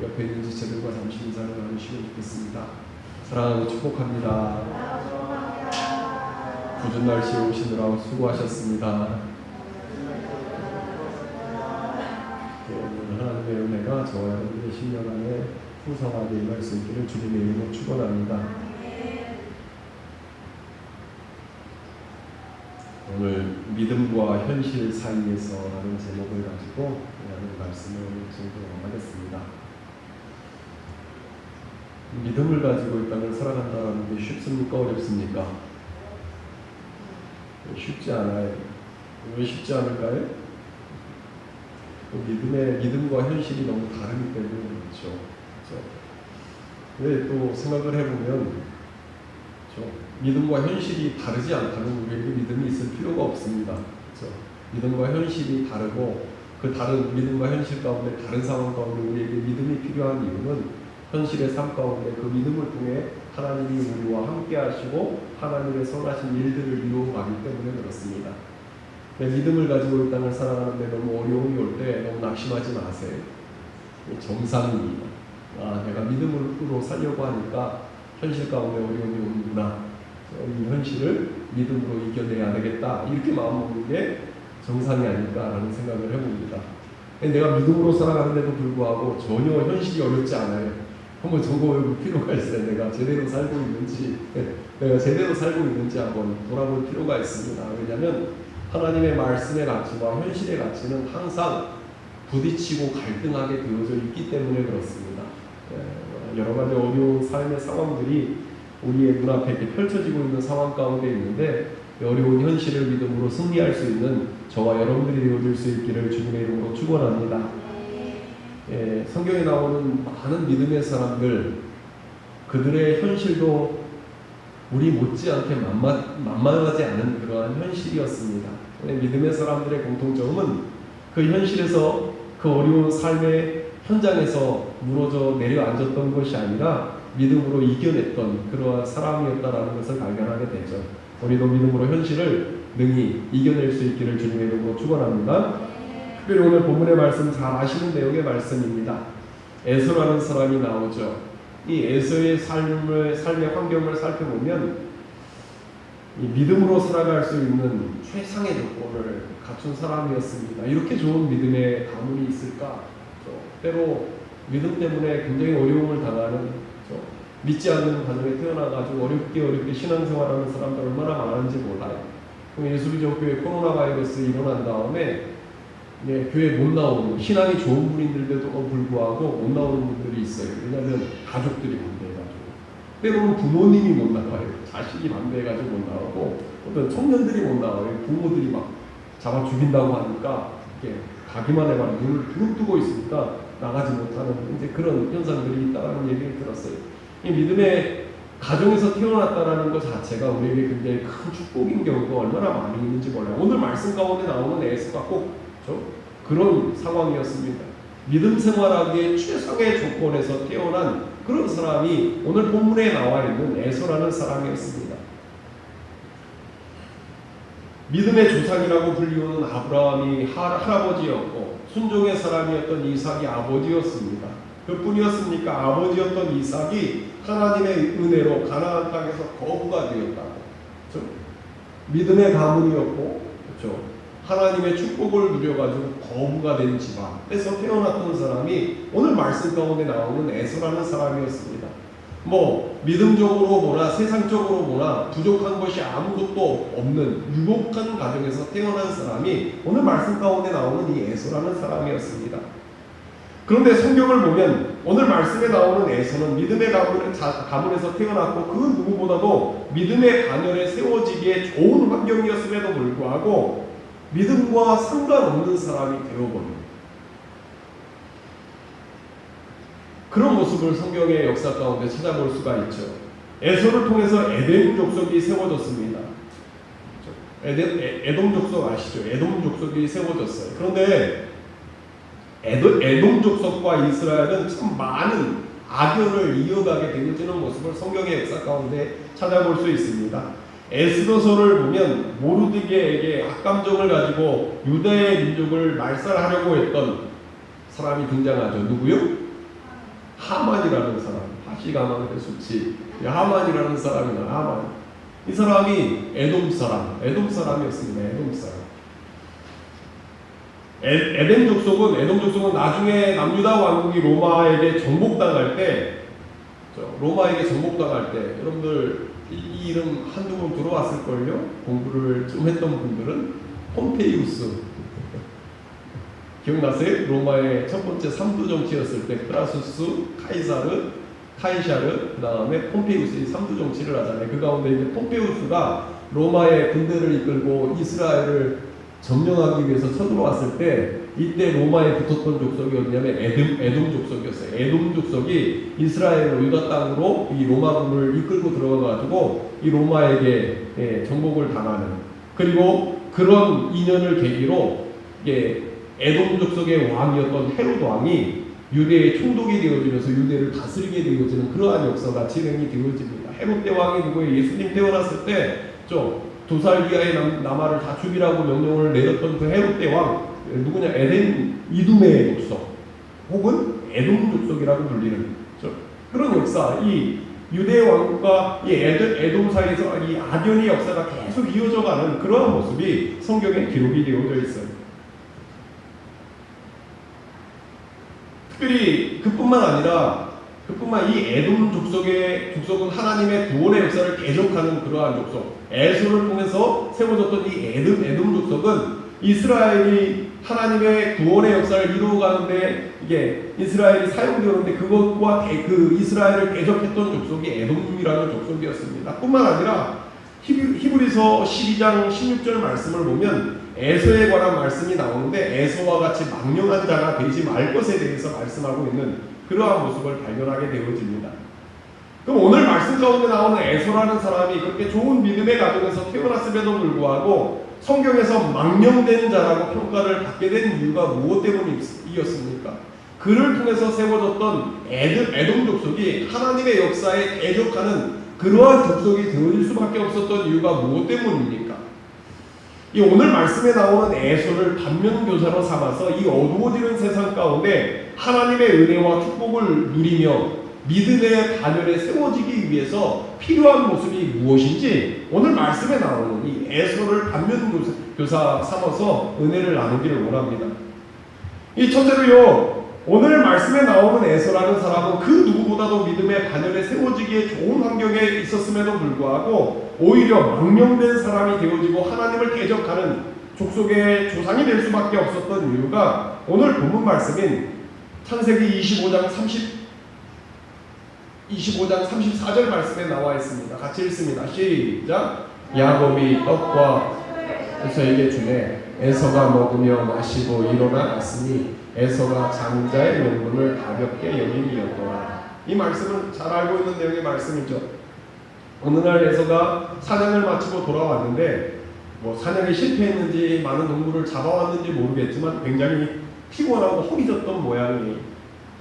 옆에 있는 지체들과 잠시 인사를 나누시면 좋겠습니다. 사랑하고 축복합니다. 궂은 날씨에 오시느라 수고하셨습니다. 오늘 하나님의 은혜가 저와 여러분의 심령 안에 풍성하게 임할 수 있기를 주님의 이름으로 축원합니다. 오늘 믿음과 현실 사이에서라는 제목을 가지고 하나님 말씀을 증거하겠습니다. 믿음을 가지고 이 땅을 살아간다는 게 쉽습니까? 어렵습니까? 쉽지 않아요. 왜 쉽지 않을까요? 믿음과 현실이 너무 다르기 때문에 그렇죠. 왜 또 생각을 해보면 믿음과 현실이 다르지 않다면 우리에게 믿음이 있을 필요가 없습니다. 그렇죠? 믿음과 현실이 다르고 그 다른 믿음과 현실 가운데 다른 상황 가운데 우리에게 믿음이 필요한 이유는 현실의 삶 가운데 그 믿음을 통해 하나님이 우리와 함께 하시고 하나님의 선하신 일들을 이루어가기 때문에 그렇습니다. 믿음을 가지고 이 땅을 살아가는데 너무 어려움이 올 때 너무 낙심하지 마세요. 정상입니다. 내가 믿음으로 살려고 하니까 현실 가운데 어려움이 오는구나. 이 현실을 믿음으로 이겨내야 되겠다. 이렇게 마음먹는 게 정상이 아닐까라는 생각을 해봅니다. 내가 믿음으로 살아가는데도 불구하고 전혀 현실이 어렵지 않아요. 한번 점검해볼 필요가 있어요. 내가 제대로 살고 있는지 한번 돌아볼 필요가 있습니다. 왜냐하면 하나님의 말씀의 가치와 현실의 가치는 항상 부딪히고 갈등하게 되어져 있기 때문에 그렇습니다. 여러 가지 어려운 삶의 상황들이 우리의 눈앞에 이렇게 펼쳐지고 있는 상황 가운데 있는데 어려운 현실을 믿음으로 승리할 수 있는 저와 여러분들이 되어줄 수 있기를 주님의 이름으로 축원합니다. 성경에 나오는 많은 믿음의 사람들, 그들의 현실도 우리 못지않게 만만하지 않은 그러한 현실이었습니다. 믿음의 사람들의 공통점은 그 현실에서 그 어려운 삶의 현장에서 무너져 내려앉았던 것이 아니라 믿음으로 이겨냈던 그러한 사람이었다라는 것을 발견하게 되죠. 우리도 믿음으로 현실을 능히 이겨낼 수 있기를 주님의 이름으로 축원합니다. 특별히 오늘 본문의 말씀 잘 아시는 내용의 말씀입니다. 에서라는 사람이 나오죠. 이 에서의 삶의 환경을 살펴보면 이 믿음으로 살아갈 수 있는 최상의 조건을 갖춘 사람이었습니다. 이렇게 좋은 믿음의 가문이 있을까? 때로 믿음 때문에 굉장히 어려움을 당하는 믿지 않는 가정에 태어나가지고 어렵게 신앙생활하는 사람들 얼마나 많은지 몰라요. 예수비전 교회 코로나 바이러스 일어난 다음에 교회 못 나오는 신앙이 좋은 분인데도 불구하고 못 나오는 분들이 있어요. 왜냐하면 가족들이 반대해가지고 때로는 부모님이 못 나와요. 자식이 반대해가지고 못 나오고 어떤 청년들이 못 나와요. 부모들이 막 잡아 죽인다고 하니까 가기만 해봐라 눈을 붕 뜨고 있으니까 나가지 못하는 이제 그런 현상들이 있다는 얘기를 들었어요. 이 믿음의 가정에서 태어났다라는 것 자체가 우리에게 굉장히 큰 축복인 경우가 얼마나 많이 있는지 몰라요. 오늘 말씀 가운데 나오는 에스가 꼭 그런 상황이었습니다. 믿음 생활하기에 최상의 조건에서 태어난 그런 사람이 오늘 본문에 나와 있는 에서라는 사람이었습니다. 믿음의 조상이라고 불리우는 아브라함이 할아버지였고 순종의 사람이었던 이삭이 아버지였습니다. 그뿐이었습니까? 아버지였던 이삭이 하나님의 은혜로 가나안 땅에서 거부가 되었다고. 그렇죠? 믿음의 가문이었고, 그렇죠? 하나님의 축복을 누려가지고 거부가 된 집안에서 태어났던 사람이 오늘 말씀 가운데 나오는 에서라는 사람이었습니다. 믿음적으로 보나 세상적으로 보나 부족한 것이 아무것도 없는 유복한 가정에서 태어난 사람이 오늘 말씀 가운데 나오는 이 에서라는 사람이었습니다. 그런데 성경을 보면 오늘 말씀에 나오는 에서는 믿음의 가문에서 태어났고 그 누구보다도 믿음의 반열에 세워지기에 좋은 환경이었음에도 불구하고 믿음과 상관없는 사람이 되어버립니다. 그런 모습을 성경의 역사 가운데 찾아볼 수가 있죠. 에서를 통해서 에덴 족속이 세워졌습니다. 에돔 족속 아시죠? 에돔 족속이 세워졌어요. 그런데 에돔 족속과 이스라엘은 참 많은 악연을 이어가게 되어지는 모습을 성경의 역사 가운데 찾아볼 수 있습니다. 에스더서를 보면 모르드게에게 악감정을 가지고 유대의 민족을 말살하려고 했던 사람이 등장하죠. 누구요? 하만이라는 사람, 하시가만의 수치, 하만이라는 사람이 하만. 이 사람이 에돔 사람이었습니다. 에돔 사람. 에돔 족속은 나중에 남유다 왕국이 로마에게 정복당할 때, 여러분들 이 이름 한두 번 들어왔을걸요? 공부를 좀 했던 분들은 폼페이우스 기억나세요? 로마의 첫 번째 3두 정치였을 때 크라수스, 카이샤르, 그 다음에 폼페이우스 이 3두 정치를 하잖아요. 그 가운데 이제 폼페이우스가 로마의 군대를 이끌고 이스라엘을 점령하기 위해서 쳐들어왔을 때 이때 로마에 붙었던 족속이 어디냐면 에돔 족속이었어요. 에돔 족속이 이스라엘 유다 땅으로 이 로마군을 이끌고 들어가가지고 이 로마에게 정복을 당하는, 그리고 그런 인연을 계기로 에돔 족속의 왕이었던 헤롯 왕이 유대의 총독이 되어지면서 유대를 다스리게 되어지는 그러한 역사가 진행이 되어집니다. 헤롯 대왕이 누구예요? 예수님 태어났을 때 2살 이하의 남아를 다 죽이라고 명령을 내렸던 그 헤롯 대왕 누구냐? 이둠의 족속 혹은 에돔 족속이라고 불리는 그런 역사, 이 유대 왕국과 이 에돔 사이에서 이 악연의 역사가 계속 이어져가는 그러한 모습이 성경에 기록이 되어져 있어요. 특별히 그뿐만 아니라 이 에돔 족속은 하나님의 구원의 역사를 계속하는 그러한 족속, 에서를 통해서 세워졌던 이 에돔 족속은 이스라엘이 하나님의 구원의 역사를 이루어가는데 이게 이스라엘이 사용되었는데 그것과 그 이스라엘을 대적했던 족속이 에돔이라는 족속이었습니다. 뿐만 아니라 히브리서 12장 16절 말씀을 보면 에서에 관한 말씀이 나오는데 에서와 같이 망령한 자가 되지 말 것에 대해서 말씀하고 있는 그러한 모습을 발견하게 되어집니다. 그럼 오늘 말씀 가운데 나오는 에서라는 사람이 그렇게 좋은 믿음의 가정에서 태어났음에도 불구하고 성경에서 망령된 자라고 평가를 받게 된 이유가 무엇 때문이었습니까? 그를 통해서 세워졌던 에돔 족속이 하나님의 역사에 대적하는 그러한 족속이 되어질 수밖에 없었던 이유가 무엇 때문입니까? 이 오늘 말씀에 나오는 에서를 반면교사로 삼아서 이 어두워지는 세상 가운데 하나님의 은혜와 축복을 누리며 믿음의 반열에 세워지기 위해서 필요한 모습이 무엇인지 오늘 말씀에 나오는 이 에서를 반면교사 삼아서 은혜를 나누기를 원합니다. 이 첫째로요, 오늘 말씀에 나오는 에서라는 사람은 그 누구보다도 믿음의 반열에 세워지기에 좋은 환경에 있었음에도 불구하고 오히려 망령된 사람이 되어지고 하나님을 대적하는 족속의 조상이 될 수밖에 없었던 이유가 오늘 본문 말씀인 창세기 25장 34절 말씀에 나와 있습니다. 같이 읽습니다. 시작. 야곱이 떡과 에서에게 주매 에서가 먹으며 마시고 일어나 갔으니 에서가 장자의 명분을 가볍게 여김이었더라. 이 말씀은 잘 알고 있는 내용의 말씀이죠. 어느 날 에서가 사냥을 마치고 돌아왔는데 사냥에 실패했는지 많은 동물을 잡아왔는지 모르겠지만 굉장히 피곤하고 허기졌던 모양이에요.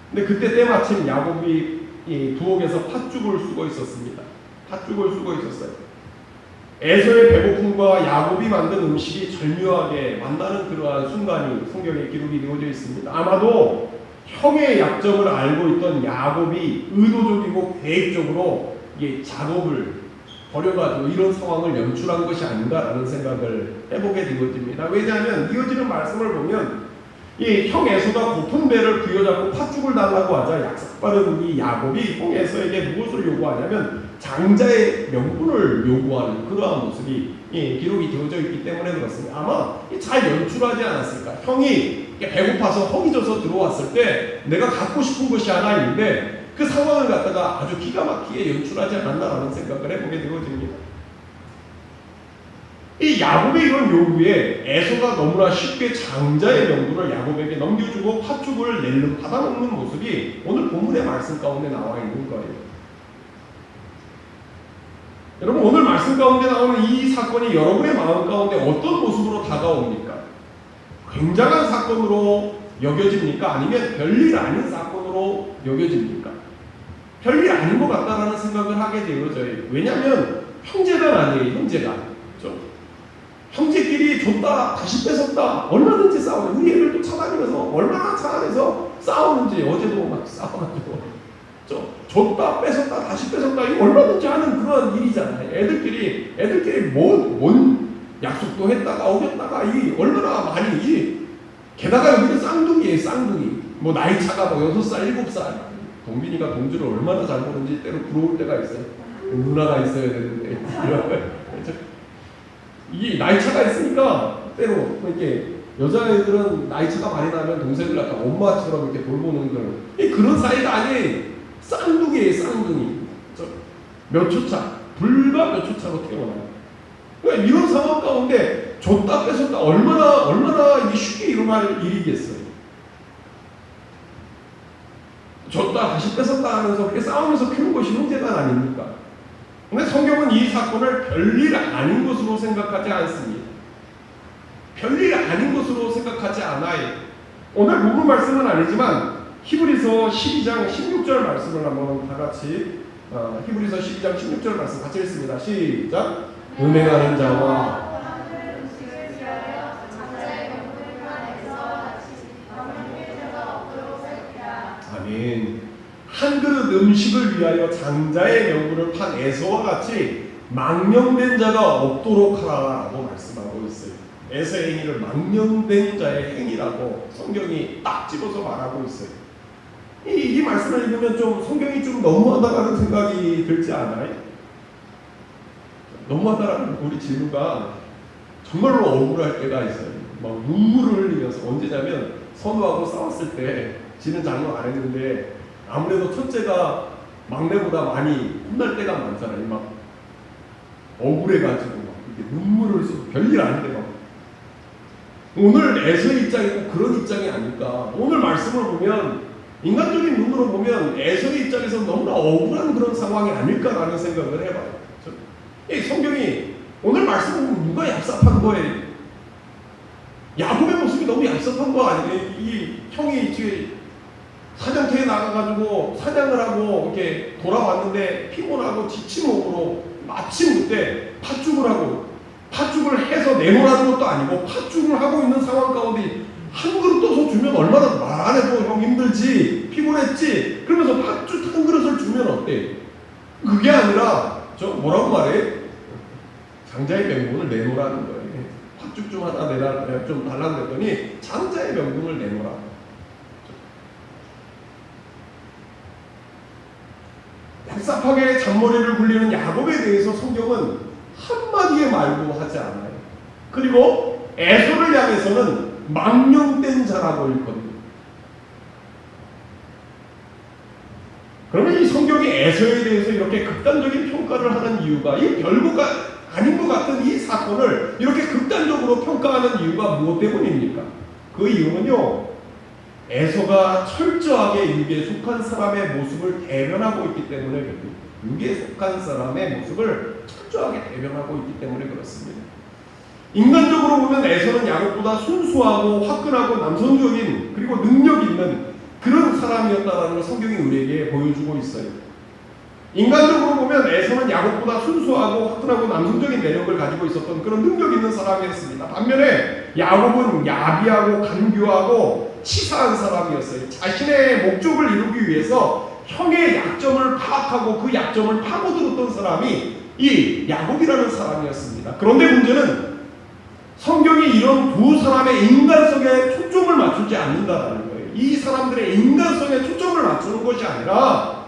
근데 그때 때마침 야곱이 이 부엌에서 팥죽을 쓰고 있었습니다. 팥죽을 쓰고 있었어요. 에서의 배고픔과 야곱이 만든 음식이 절묘하게 만나는 그러한 순간이 성경에 기록이 되어져 있습니다. 아마도 형의 약점을 알고 있던 야곱이 의도적이고 계획적으로 작업을 버려가지고 이런 상황을 연출한 것이 아닌가라는 생각을 해보게 되어집니다. 왜냐하면 이어지는 말씀을 보면 이 형 에서가 고픈 배를 부여잡고 팥죽을 달라고 하자 약삭빠른 이 야곱이 형 에서에게 무엇을 요구하냐면 장자의 명분을 요구하는 그러한 모습이 기록이 되어져 있기 때문에 그렇습니다. 아마 잘 연출하지 않았을까. 형이 배고파서 허기져서 들어왔을 때 내가 갖고 싶은 것이 하나 있는데 그 상황을 갖다가 아주 기가 막히게 연출하지 않았나라는 생각을 해보게 되어집니다. 이 야곱의 이런 요구에 에서가 너무나 쉽게 장자의 명분을 야곱에게 넘겨주고 팥죽을 받아먹는 모습이 오늘 본문의 말씀 가운데 나와 있는 거예요. 여러분, 오늘 말씀 가운데 나오는 이 사건이 여러분의 마음 가운데 어떤 모습으로 다가옵니까? 굉장한 사건으로 여겨집니까? 아니면 별일 아닌 사건으로 여겨집니까? 별일 아닌 것 같다라는 생각을 하게 되어져요. 왜냐하면 형제간 아니에요. 형제간. 형제끼리 줬다 다시 뺏었다 얼마든지 싸우는, 우리 애들도 차 다니면서 얼마나 차 안에서 싸우는지 어제도 막 싸워가지고 줬다 뺏었다 다시 뺏었다 이거 얼마든지 하는 그런 일이잖아요. 애들끼리 뭔 약속도 했다가 어겼다가 이 얼마나 많이 게다가 여기는 쌍둥이에요. 쌍둥이. 뭐 나이 차가 뭐 6살 7살. 동빈이가 동주를 얼마나 잘 보는지 때로 부러울 때가 있어요. 누나가 있어야 되는데 이게 나이 차가 있으니까 때로 이렇게 여자애들은 나이 차가 많이 나면 동생들 약간 엄마처럼 이렇게 돌보는 그런 사이가 아니에요. 쌍둥이에요. 쌍둥이. 몇 초 차, 불과 몇 초 차로 태어나요. 그러니까 이런 상황 가운데 줬다 뺏었다 얼마나 이게 쉽게 일어날 일이겠어요. 줬다 다시 뺏었다 하면서 그렇게 싸우면서 키운 것이 형제가 아닙니까? 근데 성경은 이 사건을 별일 아닌 것으로 생각하지 않습니다. 별일 아닌 것으로 생각하지 않아요. 오늘 본문 말씀은 아니지만 히브리서 12장 16절 말씀을 한번 다 같이 히브리서 12장 16절 말씀 같이 읽습니다. 시작. 은행하는 자와 아멘. 한 그릇 음식을 위하여 장자의 명분을 판 에서와 같이 망령된 자가 없도록 하라고 말씀하고 있어요. 에서의 행위를 망령된 자의 행위라고 성경이 딱 집어서 말하고 있어요. 이 말씀을 읽으면 좀 성경이 좀 너무하다라는 생각이 들지 않아요? 너무하다라는 우리 진우가 정말로 억울할 때가 있어요. 막 눈물을 흘리면서 언제냐면 선우하고 싸웠을 때 지는 장난 안 했는데 아무래도 첫째가 막내보다 많이 혼날 때가 많잖아요. 막 억울해가지고 막 이렇게 눈물을 쏟고 별일 아닌데 막 오늘 에서의 입장이고 그런 입장이 아닐까. 오늘 말씀을 보면 인간적인 눈으로 보면 에서의 입장에서 너무나 억울한 그런 상황이 아닐까라는 생각을 해봐요. 이 성경이 오늘 말씀을 보면 누가 얍삽한 거예요? 야곱의 모습이 너무 얍삽한 거 아니에요? 이 형이 지금 사냥터에 나가가지고 사냥을 하고 이렇게 돌아왔는데 피곤하고 지친 몸으로 마침 그때 팥죽을 해서 내놓으라는 것도 아니고 팥죽을 하고 있는 상황 가운데 한 그릇 떠서 주면 얼마나 말 안 해도 형 힘들지 피곤했지 그러면서 팥죽 한 그릇을 주면 어때? 그게 아니라 저 뭐라고 말해? 장자의 명분을 내놓으라는 거예요. 팥죽 좀 하나 좀 달라고 그랬더니 장자의 명분을 내놓으라. 얍삽하게 잔머리를 굴리는 야곱에 대해서 성경은 한마디의 말도 하지 않아요. 그리고 에서를 향해서는 망령된 자라고 읽거든요. 그러면 이 성경이 에서에 대해서 이렇게 극단적인 평가를 하는 이유가 이 별거가 아닌 것 같은 이 사건을 이렇게 극단적으로 평가하는 이유가 무엇 때문입니까? 그 이유는요. 에서가 철저하게 육에 속한 사람의 모습을 대변하고 있기 때문에 그렇습니다. 육에 속한 사람의 모습을 철저하게 대변하고 있기 때문에 그렇습니다. 인간적으로 보면 에서는 야곱보다 순수하고 화끈하고 남성적인 그리고 능력 있는 그런 사람이었다는 걸 성경이 우리에게 보여주고 있어요. 인간적으로 보면 에서는 야곱보다 순수하고 화끈하고 남성적인 매력을 가지고 있었던 그런 능력 있는 사람이었습니다. 반면에 야곱은 야비하고 간교하고 치사한 사람이었어요. 자신의 목적을 이루기 위해서 형의 약점을 파악하고 그 약점을 파고들었던 사람이 이 야곱이라는 사람이었습니다. 그런데 문제는 성경이 이런 두 사람의 인간성에 초점을 맞추지 않는다는 거예요. 이 사람들의 인간성에 초점을 맞추는 것이 아니라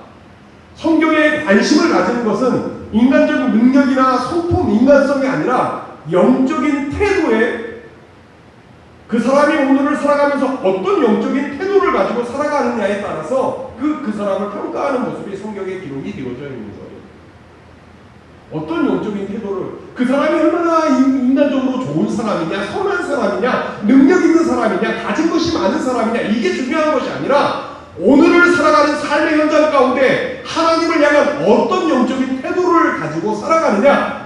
성경에 관심을 가지는 것은 인간적인 능력이나 성품, 인간성이 아니라 영적인 태도에 그 사람이 오늘을 살아가면서 어떤 영적인 태도를 가지고 살아가느냐에 따라서 그 사람을 평가하는 모습이 성경에 기록이 되어져 있는 거예요. 어떤 영적인 태도를 그 사람이 얼마나 인간적으로 좋은 사람이냐, 선한 사람이냐, 능력 있는 사람이냐, 가진 것이 많은 사람이냐 이게 중요한 것이 아니라 오늘을 살아가는 삶의 현장 가운데 하나님을 향한 어떤 영적인 태도를 가지고 살아가느냐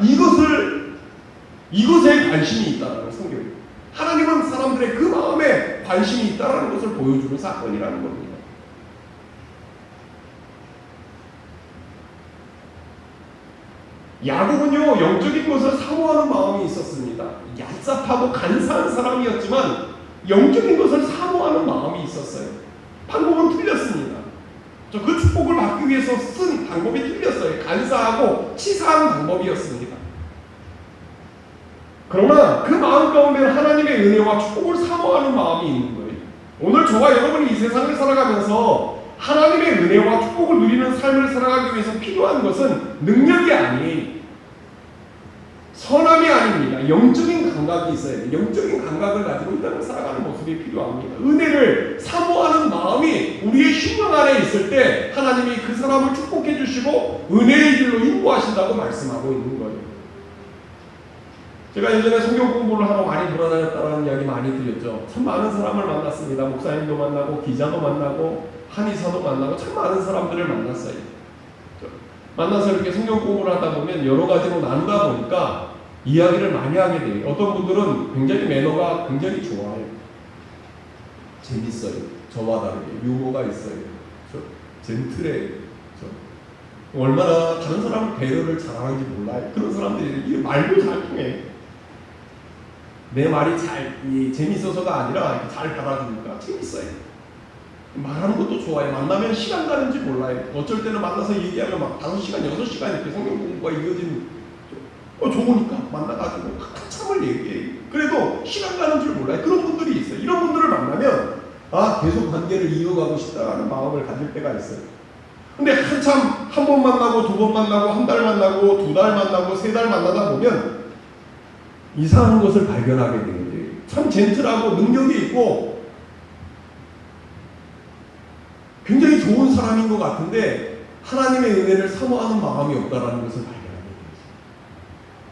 이것에 관심이 있다는 성경입니다. 하나님은 사람들의 그 마음에 관심이 있다는 것을 보여주는 사건이라는 겁니다. 야곱은요 영적인 것을 사모하는 마음이 있었습니다. 얍삽하고 간사한 사람이었지만 영적인 것을 사모하는 마음이 있었어요. 방법은 틀렸습니다. 그 축복을 받기 위해서 쓴 방법이 틀렸어요. 간사하고 치사한 방법이었습니다. 그러나 그 마음 가운데 하나님의 은혜와 축복을 사모하는 마음이 있는 거예요. 오늘 저와 여러분이 이 세상을 살아가면서 하나님의 은혜와 축복을 누리는 삶을 살아가기 위해서 필요한 것은 능력이 아니에요. 선함이 아닙니다. 영적인 감각이 있어야 돼요. 영적인 감각을 가지고 이 땅을 살아가는 모습이 필요합니다. 은혜를 사모하는 마음이 우리의 심령 안에 있을 때 하나님이 그 사람을 축복해 주시고 은혜의 길로 인도하신다고 말씀하고 있는 거예요. 제가 예전에 성경 공부를 하러 많이 돌아다녔다는 이야기 많이 드렸죠. 참 많은 사람을 만났습니다. 목사님도 만나고 기자도 만나고 한의사도 만나고 참 많은 사람들을 만났어요. 만나서 이렇게 성경 공부를 하다 보면 여러 가지로 나누다 보니까 이야기를 많이 하게 돼요. 어떤 분들은 굉장히 매너가 굉장히 좋아요. 재밌어요. 저와 다르게 유머가 있어요. 젠틀해요. 얼마나 다른 사람을 배려를 잘하는지 몰라요. 그런 사람들이 이게 말도 잘 통해. 내 말이 재밌어서가 아니라 이렇게 잘 받아주니까 재밌어요. 말하는 것도 좋아요. 만나면 시간 가는지 몰라요. 어쩔 때는 만나서 얘기하면 막 5시간, 6시간 이렇게 성경 공부가 이어지는 좋으니까 만나가지고 한참을 얘기해요. 그래도 시간 가는 줄 몰라요. 그런 분들이 있어요. 이런 분들을 만나면 계속 관계를 이어가고 싶다는 마음을 가질 때가 있어요. 근데 한참 한 번 만나고 두 번 만나고 한 달 만나고 두 달 만나고 세 달 만나다 보면 이상한 것을 발견하게 되는 거예요. 참 젠틀하고 능력이 있고 굉장히 좋은 사람인 것 같은데 하나님의 은혜를 사모하는 마음이 없다라는 것을 발견하게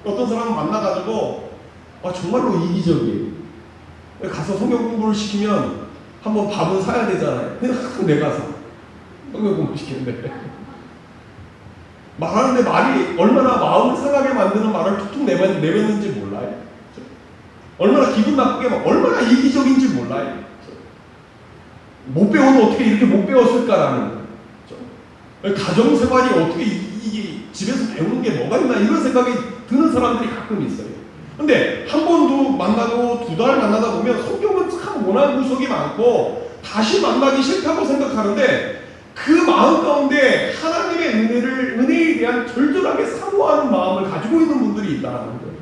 돼요. 어떤 사람은 만나가지고 정말로 이기적이에요. 가서 성경 공부를 시키면 한번 밥은 사야 되잖아요. 근데 항상 내가 사. 성경 공부 시키는데 말하는데 말이 얼마나 마음을 상하게 만드는 말을 툭툭 내뱉는지 몰라요. 얼마나 기분 나쁘게 얼마나 이기적인지 몰라요. 못 배우면 어떻게 이렇게 못 배웠을까라는 거예요. 가정생활이 어떻게 이게 집에서 배우는 게 뭐가 있나 이런 생각이 드는 사람들이 가끔 있어요. 근데 한 번도 만나고 두 달 만나다 보면 성격은 참 원한 구석이 많고 다시 만나기 싫다고 생각하는데 그 마음 가운데 하나님의 은혜에 대한 절절하게 사모하는 마음을 가지고 있는 분들이 있다는 거예요.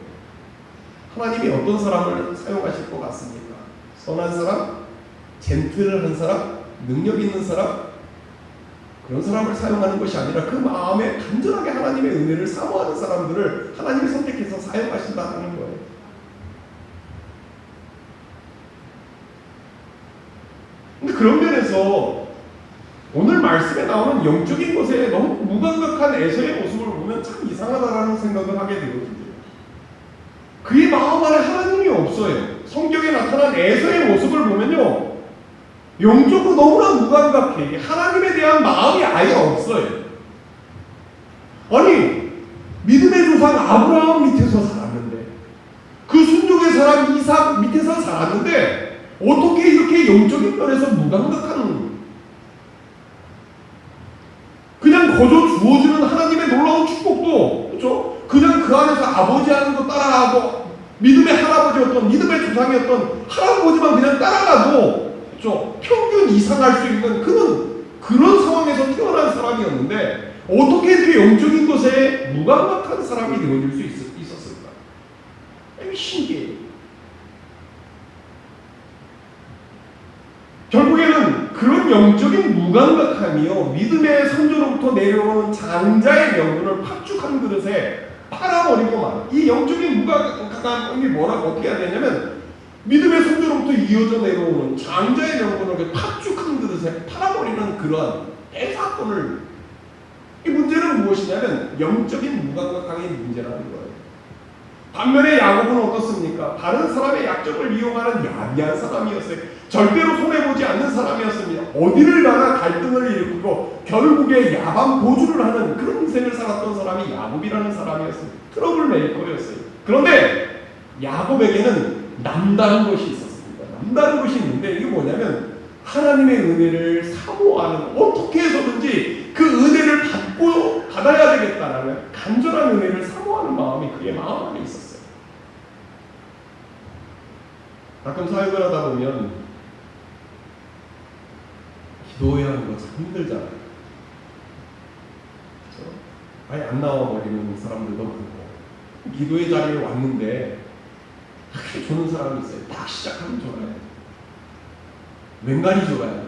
하나님이 어떤 사람을 사용하실 것 같습니까? 선한 사람? 젠틀한 사람? 능력 있는 사람? 그런 사람을 사용하는 것이 아니라 그 마음에 간절하게 하나님의 은혜를 사모하는 사람들을 하나님이 선택해서 사용하신다는 거예요. 근데 그런 면에서 오늘 말씀에 나오는 영적인 것에 너무 무감각한 에서의 모습을 보면 참 이상하다라는 생각을 하게 되거든요. 그의 마음 안에 하나님이 없어요. 성경에 나타난 에서의 모습을 보면요, 영적으로 너무나 무감각해. 하나님에 대한 마음이 아예 없어요. 아니, 믿음의 조상 아브라함 밑에서 살았는데, 그 순종의 사람 이삭 밑에서 살았는데 어떻게 이렇게 영적인 면에서 무감각한, 그냥 거저 주어지는 하나님의 놀라운 축복도, 그렇죠? 그냥 그 안에서 아버지 하는 거 따라하고, 믿음의 할아버지였던, 믿음의 조상이었던 할아버지만 그냥 따라가도, 그렇죠? 평균 이상할 수 있는 그런 상황에서 태어난 사람이었는데 어떻게 이렇게 영적인 것에 무감각한 사람이 되어질 수 있었을까? 신기해요. 결국에는 그런 영적인 무감각함이요, 믿음의 선조로부터 내려오는 장자의 명분을 팥죽한 그릇에 팔아버리고 말. 이 영적인 무감각함이 뭐라고 어떻게 해야 되냐면, 믿음의 선조로부터 이어져 내려오는 장자의 명분을 팥죽한 그릇에 팔아버리는 그러한 대사건을, 이 문제는 무엇이냐면 영적인 무감각함의 문제라는 거예요. 반면에 야곱은 어떻습니까? 다른 사람의 약점을 이용하는 야비한 사람이었어요. 절대로 손해보지 않는 사람이었습니다. 어디를 가나 갈등을 일으키고 결국에 야반 고주를 하는 그런 인생을 살았던 사람이 야곱이라는 사람이었습니다. 트러블 메이커였어요. 그런데 야곱에게는 남다른 것이 있었습니다. 남다른 것이 있는데, 이게 뭐냐면 하나님의 은혜를 사모하는, 어떻게 해서든지 그 은혜를 받아야 되겠다라는 간절한 은혜를 사모하는 마음이 그의 마음 안에 있었어요. 가끔 사역을 하다 보면 기도해야 하는 거 참 힘들잖아요. 아예 안 나와버리는 사람들도 많고, 기도의 자리에 왔는데 그렇게 조는 사람이 있어요. 딱 시작하면 졸아요. 웬간히 졸아요.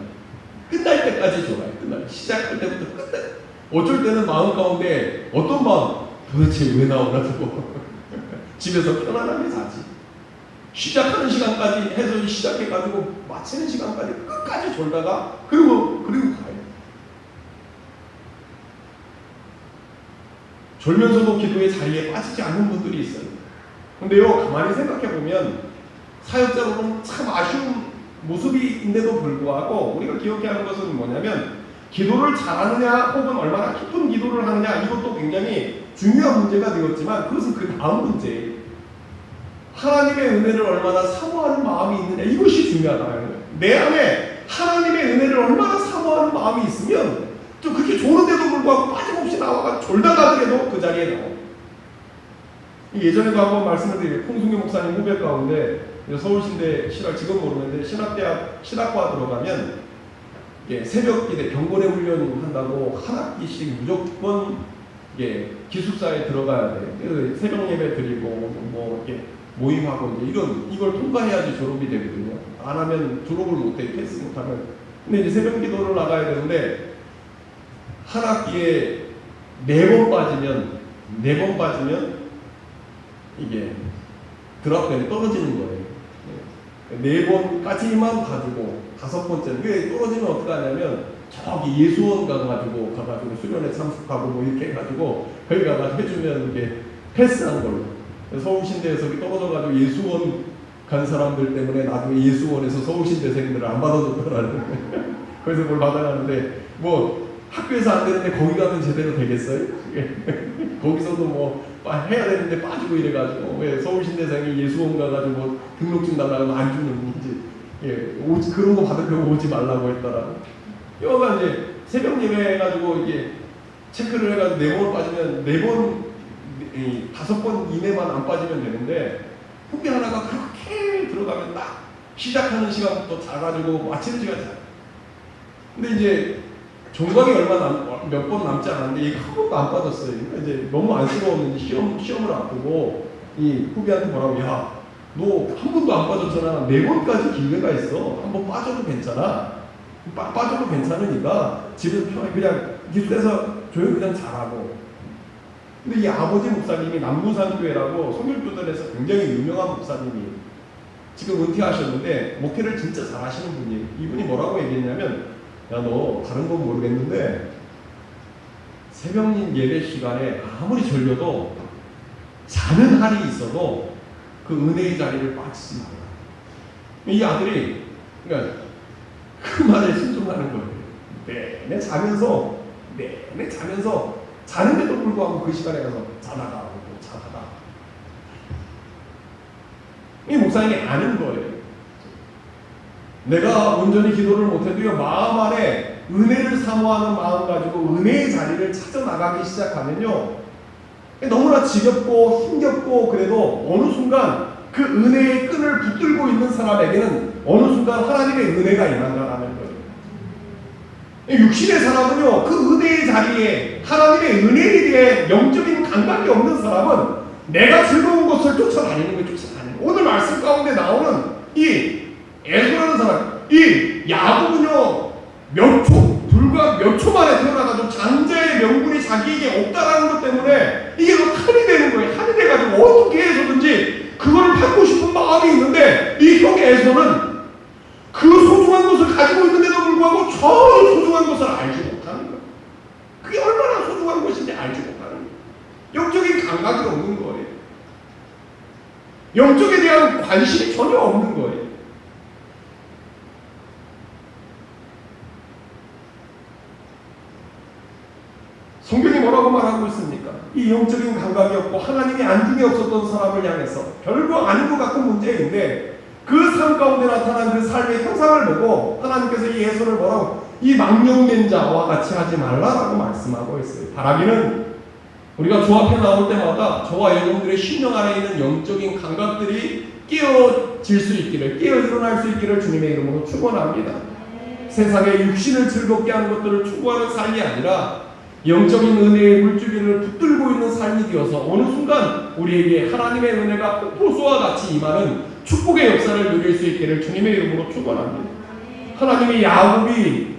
끝날 때까지 졸아요. 시작할 때부터 끝날. 어쩔 때는 마음 가운데 어떤 마음, 도대체 왜 나오나고 집에서 편안하게 자지. 시작하는 시간까지 해서 시작해가지고 마치는 시간까지 끝까지 졸다가 그리고 가요. 졸면서도 기도의 자리에 빠지지 않는 분들이 있어요. 근데요, 가만히 생각해보면 사역자로는 참 아쉬운 모습인데도 불구하고 우리가 기억해야 하는 것은 뭐냐면, 기도를 잘하느냐 혹은 얼마나 깊은 기도를 하느냐, 이것도 굉장히 중요한 문제가 되었지만 그것은 그 다음 문제예요. 하나님의 은혜를 얼마나 사모하는 마음이 있느냐, 이것이 중요하다는 거예요. 내 안에 하나님의 은혜를 얼마나 사모하는 마음이 있으면 또 그렇게 조는데도 불구하고 빠짐없이 나와가 졸다가더라도 그 자리에 나와. 예전에도 한번 말씀을 드려요. 홍승규 목사님 후배 가운데 서울신대 지금 모르는데 신학과 들어가면 새벽 기대 경건의 훈련 한다고 한 학기씩 무조건 기숙사에 들어가야 돼. 새벽 예배 드리고 모임하고 이걸 통과해야지 졸업이 되거든요. 안 하면 졸업을 못해, 패스 못하면. 근데 이제 새벽 기도를 나가야 되는데 한 학기에 4번 빠지면 이게 드랍변이 떨어지는 거예요. 4번까지만 가지고 5번째는 그게 떨어지면 어떻게 하냐면 저기 예수원 가가지고 수련회 참석하고 이렇게 해가지고 거기 가가지고 해주면 이게 패스한 걸로. 서울신대에서 떨어져가지고 예수원 간 사람들 때문에 나중에 예수원에서 서울신대생들을 안 받아줬더라는 거기서 뭘 받아가는데 학교에서 안 되는데 거기 가면 제대로 되겠어요? 거기서도 해야 되는데 빠지고 이래가지고 왜 서울신대생이 예수원 가가지고 등록증 달라고 안 주는 건지 그런 거 받으려고 오지 말라고 했더라. 여가 이제 새벽 예배 해가지고 이게 체크를 해가지고 4번 빠지면 5번 이내만 안 빠지면 되는데 후배 하나가 그렇게 들어가면 딱 시작하는 시간부터 자가지고 마치는 시간 자. 근데 이제 종강이 몇 번 남지 않았는데 얘가 한 번도 안 빠졌어요. 그러니까 이제 너무 안쓰러웠는지 시험을 앞두고 이 후배한테 뭐라고, 야, 너 한 번도 안 빠졌잖아. 4번까지 기회가 있어. 한 번 빠져도 괜찮아. 빠져도 괜찮으니까 집에서 편하게 그냥 기숙사에서 조용히 그냥 자라고. 근데 이 아버지 목사님이 남부산교회라고 성결교단에서 굉장히 유명한 목사님이에요. 지금 은퇴하셨는데 목회를 진짜 잘하시는 분이에요. 이분이 뭐라고 얘기했냐면, 야, 너 다른 건 모르겠는데 새벽 예배 시간에 아무리 졸려도 자는 할이 있어도 그 은혜의 자리를 빠지지 말라. 이 아들이 그러니까 그 말에 순종하는 거예요. 내내 자면서 자는데도 불구하고 그 시간에 가서 자다가 이 목사님이 아는 거예요. 내가 온전히 기도를 못해도요, 마음 안에 은혜를 사모하는 마음 가지고 은혜의 자리를 찾아 나가기 시작하면요, 너무나 지겹고 힘겹고 그래도 어느 순간 그 은혜의 끈을 붙들고 있는 사람에게는 어느 순간 하나님의 은혜가 임한다라는 거예요. 육신의 사람은요, 그 은혜의 자리에 하나님의 은혜에 대해 영적인 감각이 없는 사람은 내가 즐거운 것을 쫓아다니는 거예요. 오늘 말씀 가운데 나오는 이 에서라는 사람, 이 야곱은요, 불과 몇 초 만에 태어나가지고 장자의 명분이 자기에게 없다라는 것 때문에 이게 한이 되는 거예요. 한이 돼가지고 어떻게 해서든지 그걸 받고 싶은 마음이 있는데, 이 형 에서는 그 소중한 것을 가지고 있는데도 불구하고 전혀 소중한 것을 알지 못하는 거예요. 그게 얼마나 소중한 것인지 알지 못하는 거예요. 영적인 감각이 없는 거예요. 영적에 대한 관심이 전혀 없는 거예요. 성경이 뭐라고 말하고 있습니까? 이 영적인 감각이 없고 하나님의 안중에 없었던 사람을 향해서 별거 아닌 것 같은 문제인데, 그 삶 가운데 나타난 그 삶의 형상을 보고 하나님께서 이 예수를 뭐라고, 이 망령된 자와 같이 하지 말라라고 말씀하고 있어요. 바라기는 우리가 주 앞에 나올 때마다 저와 여러분들의 심령 안에 있는 영적인 감각들이 깨어질 수 있기를, 깨어 일어날 수 있기를 주님의 이름으로 축원합니다. 세상의 육신을 즐겁게 하는 것들을 추구하는 삶이 아니라 영적인 은혜의 물줄기를 붙들고 있는 삶이 되어서 어느 순간 우리에게 하나님의 은혜가 폭포수와 같이 임하는 축복의 역사를 누릴 수 있기를 주님의 이름으로 축원합니다. 하나님의 야곱이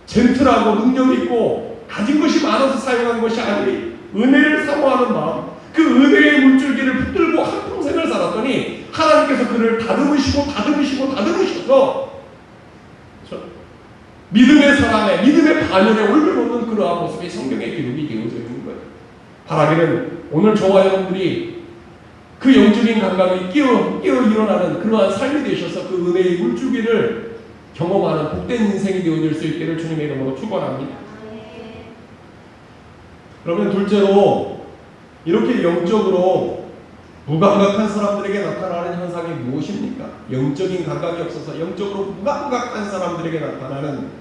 젠틀하고 능력 있고 가진 것이 많아서 사용한 것이 아니니 은혜를 사모하는 마음, 그 은혜의 물줄기를 붙들고 한평생을 살았더니 하나님께서 그를 다듬으셔서 믿음의 사랑에, 믿음의 반열에 올려놓는 그러한 모습이 성경에 기록이 되어져 있는 거예요. 바라기는 오늘 저와 여러분들이 그 영적인 감각이 끼어 일어나는 그러한 삶이 되셔서 그 은혜의 물줄기를 경험하는 복된 인생이 되어질 수 있기를 주님의 이름으로 축원합니다. 그러면 둘째로 이렇게 영적으로 무감각한 사람들에게 나타나는 현상이 무엇입니까? 영적인 감각이 없어서 영적으로 무감각한 사람들에게 나타나는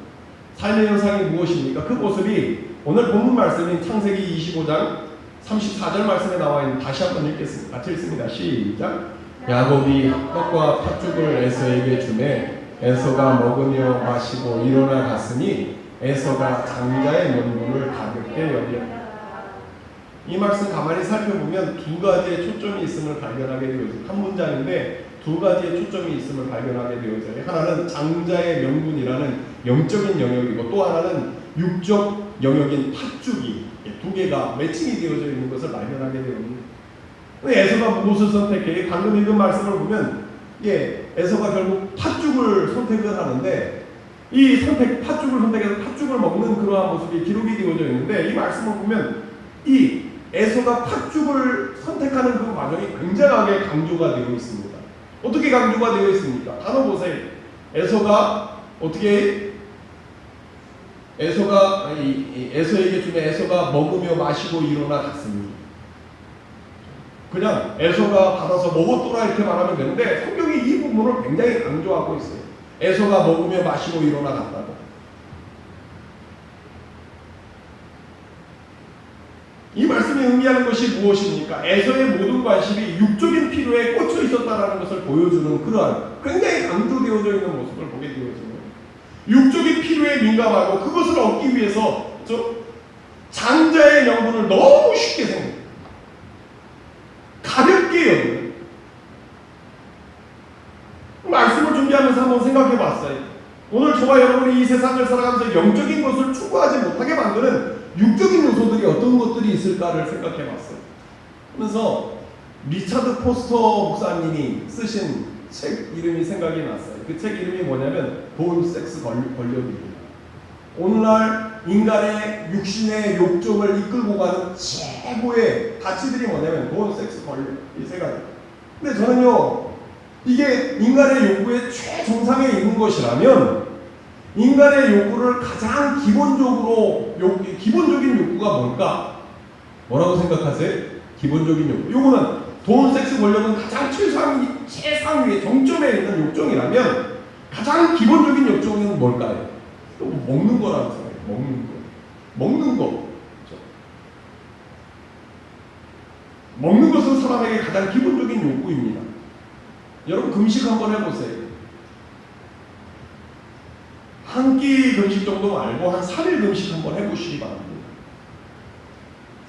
삶의 현상이 무엇입니까? 그 모습이 오늘 본문 말씀인 창세기 25장 34절 말씀에 나와 있는, 다시 한번 읽겠습니다. 같이 읽습니다. 시작. 야곱이 떡과 팥죽을 에서에게 주매 에서가 먹으며 마시고 일어나 갔으니 에서가 장자의 명분을 가볍게 여겼다. 이 말씀 가만히 살펴보면 두 가지의 초점이 있음을 발견하게 되어져요. 한 문장인데 두 가지의 초점이 있음을 발견하게 되어져요. 하나는 장자의 명분이라는 영적인 영역이고 또 하나는 육적 영역인 팥죽이, 두 개가 매칭이 되어져 있는 것을 발견하게 됩니다. 에서가 무엇을 선택해? 방금 읽은 말씀을 보면 에서가 결국 팥죽을 선택을 하는데 이 팥죽을 선택해서 팥죽을 먹는 그러한 모습이 기록이 되어져 있는데 이 말씀을 보면 이 에서가 팥죽을 선택하는 그 과정이 굉장하게 강조가 되어 있습니다. 어떻게 강조가 되어 있습니까? 단어 보세요. 에서가 어떻게 에서에게 주면 에서가 먹으며 마시고 일어나 갔습니다. 그냥 에서가 받아서 먹었더라 이렇게 말하면 되는데 성경이 이 부분을 굉장히 강조하고 있어요. 에서가 먹으며 마시고 일어나 갔다고. 이 말씀이 의미하는 것이 무엇입니까? 에서의 모든 관심이 육적인 필요에 꽂혀 있었다는 것을 보여주는 그러한 굉장히 강조되어져 있는 모습을 보게 되어집니다. 육적인 필요에 민감하고 그것을 얻기 위해서 장자의 명분을 너무 쉽게 생각해요. 가볍게 여겨요. 말씀을 준비하면서 한번 생각해 봤어요. 오늘 저와 여러분이 이 세상을 살아가면서 영적인 것을 추구하지 못하게 만드는 육적인 요소들이 어떤 것들이 있을까를 생각해 봤어요. 그러면서 리차드 포스터 목사님이 쓰신 책 이름이 생각이 났어요. 그 책 이름이 뭐냐면 돈, 섹스, 권력입니다. 오늘날 인간의 육신의 욕정을 이끌고 가는 최고의 가치들이 뭐냐면 돈, 섹스, 권력, 이 세 가지. 근데 저는요, 이게 인간의 욕구의 최정상에 있는 것이라면 인간의 욕구를 가장 기본적인 욕구가 뭘까? 뭐라고 생각하세요? 기본적인 욕구. 요거는 돈, 섹스, 권력은 가장 최상위의 정점에 있는 욕정이라면 가장 기본적인 욕정은 뭘까요? 먹는 거라고 생각해요. 먹는 거. 그렇죠? 먹는 것은 사람에게 가장 기본적인 욕구입니다. 여러분 금식 한번 해보세요. 한 끼 금식 정도 말고 한 3일 금식 한번 해보시기 바랍니다.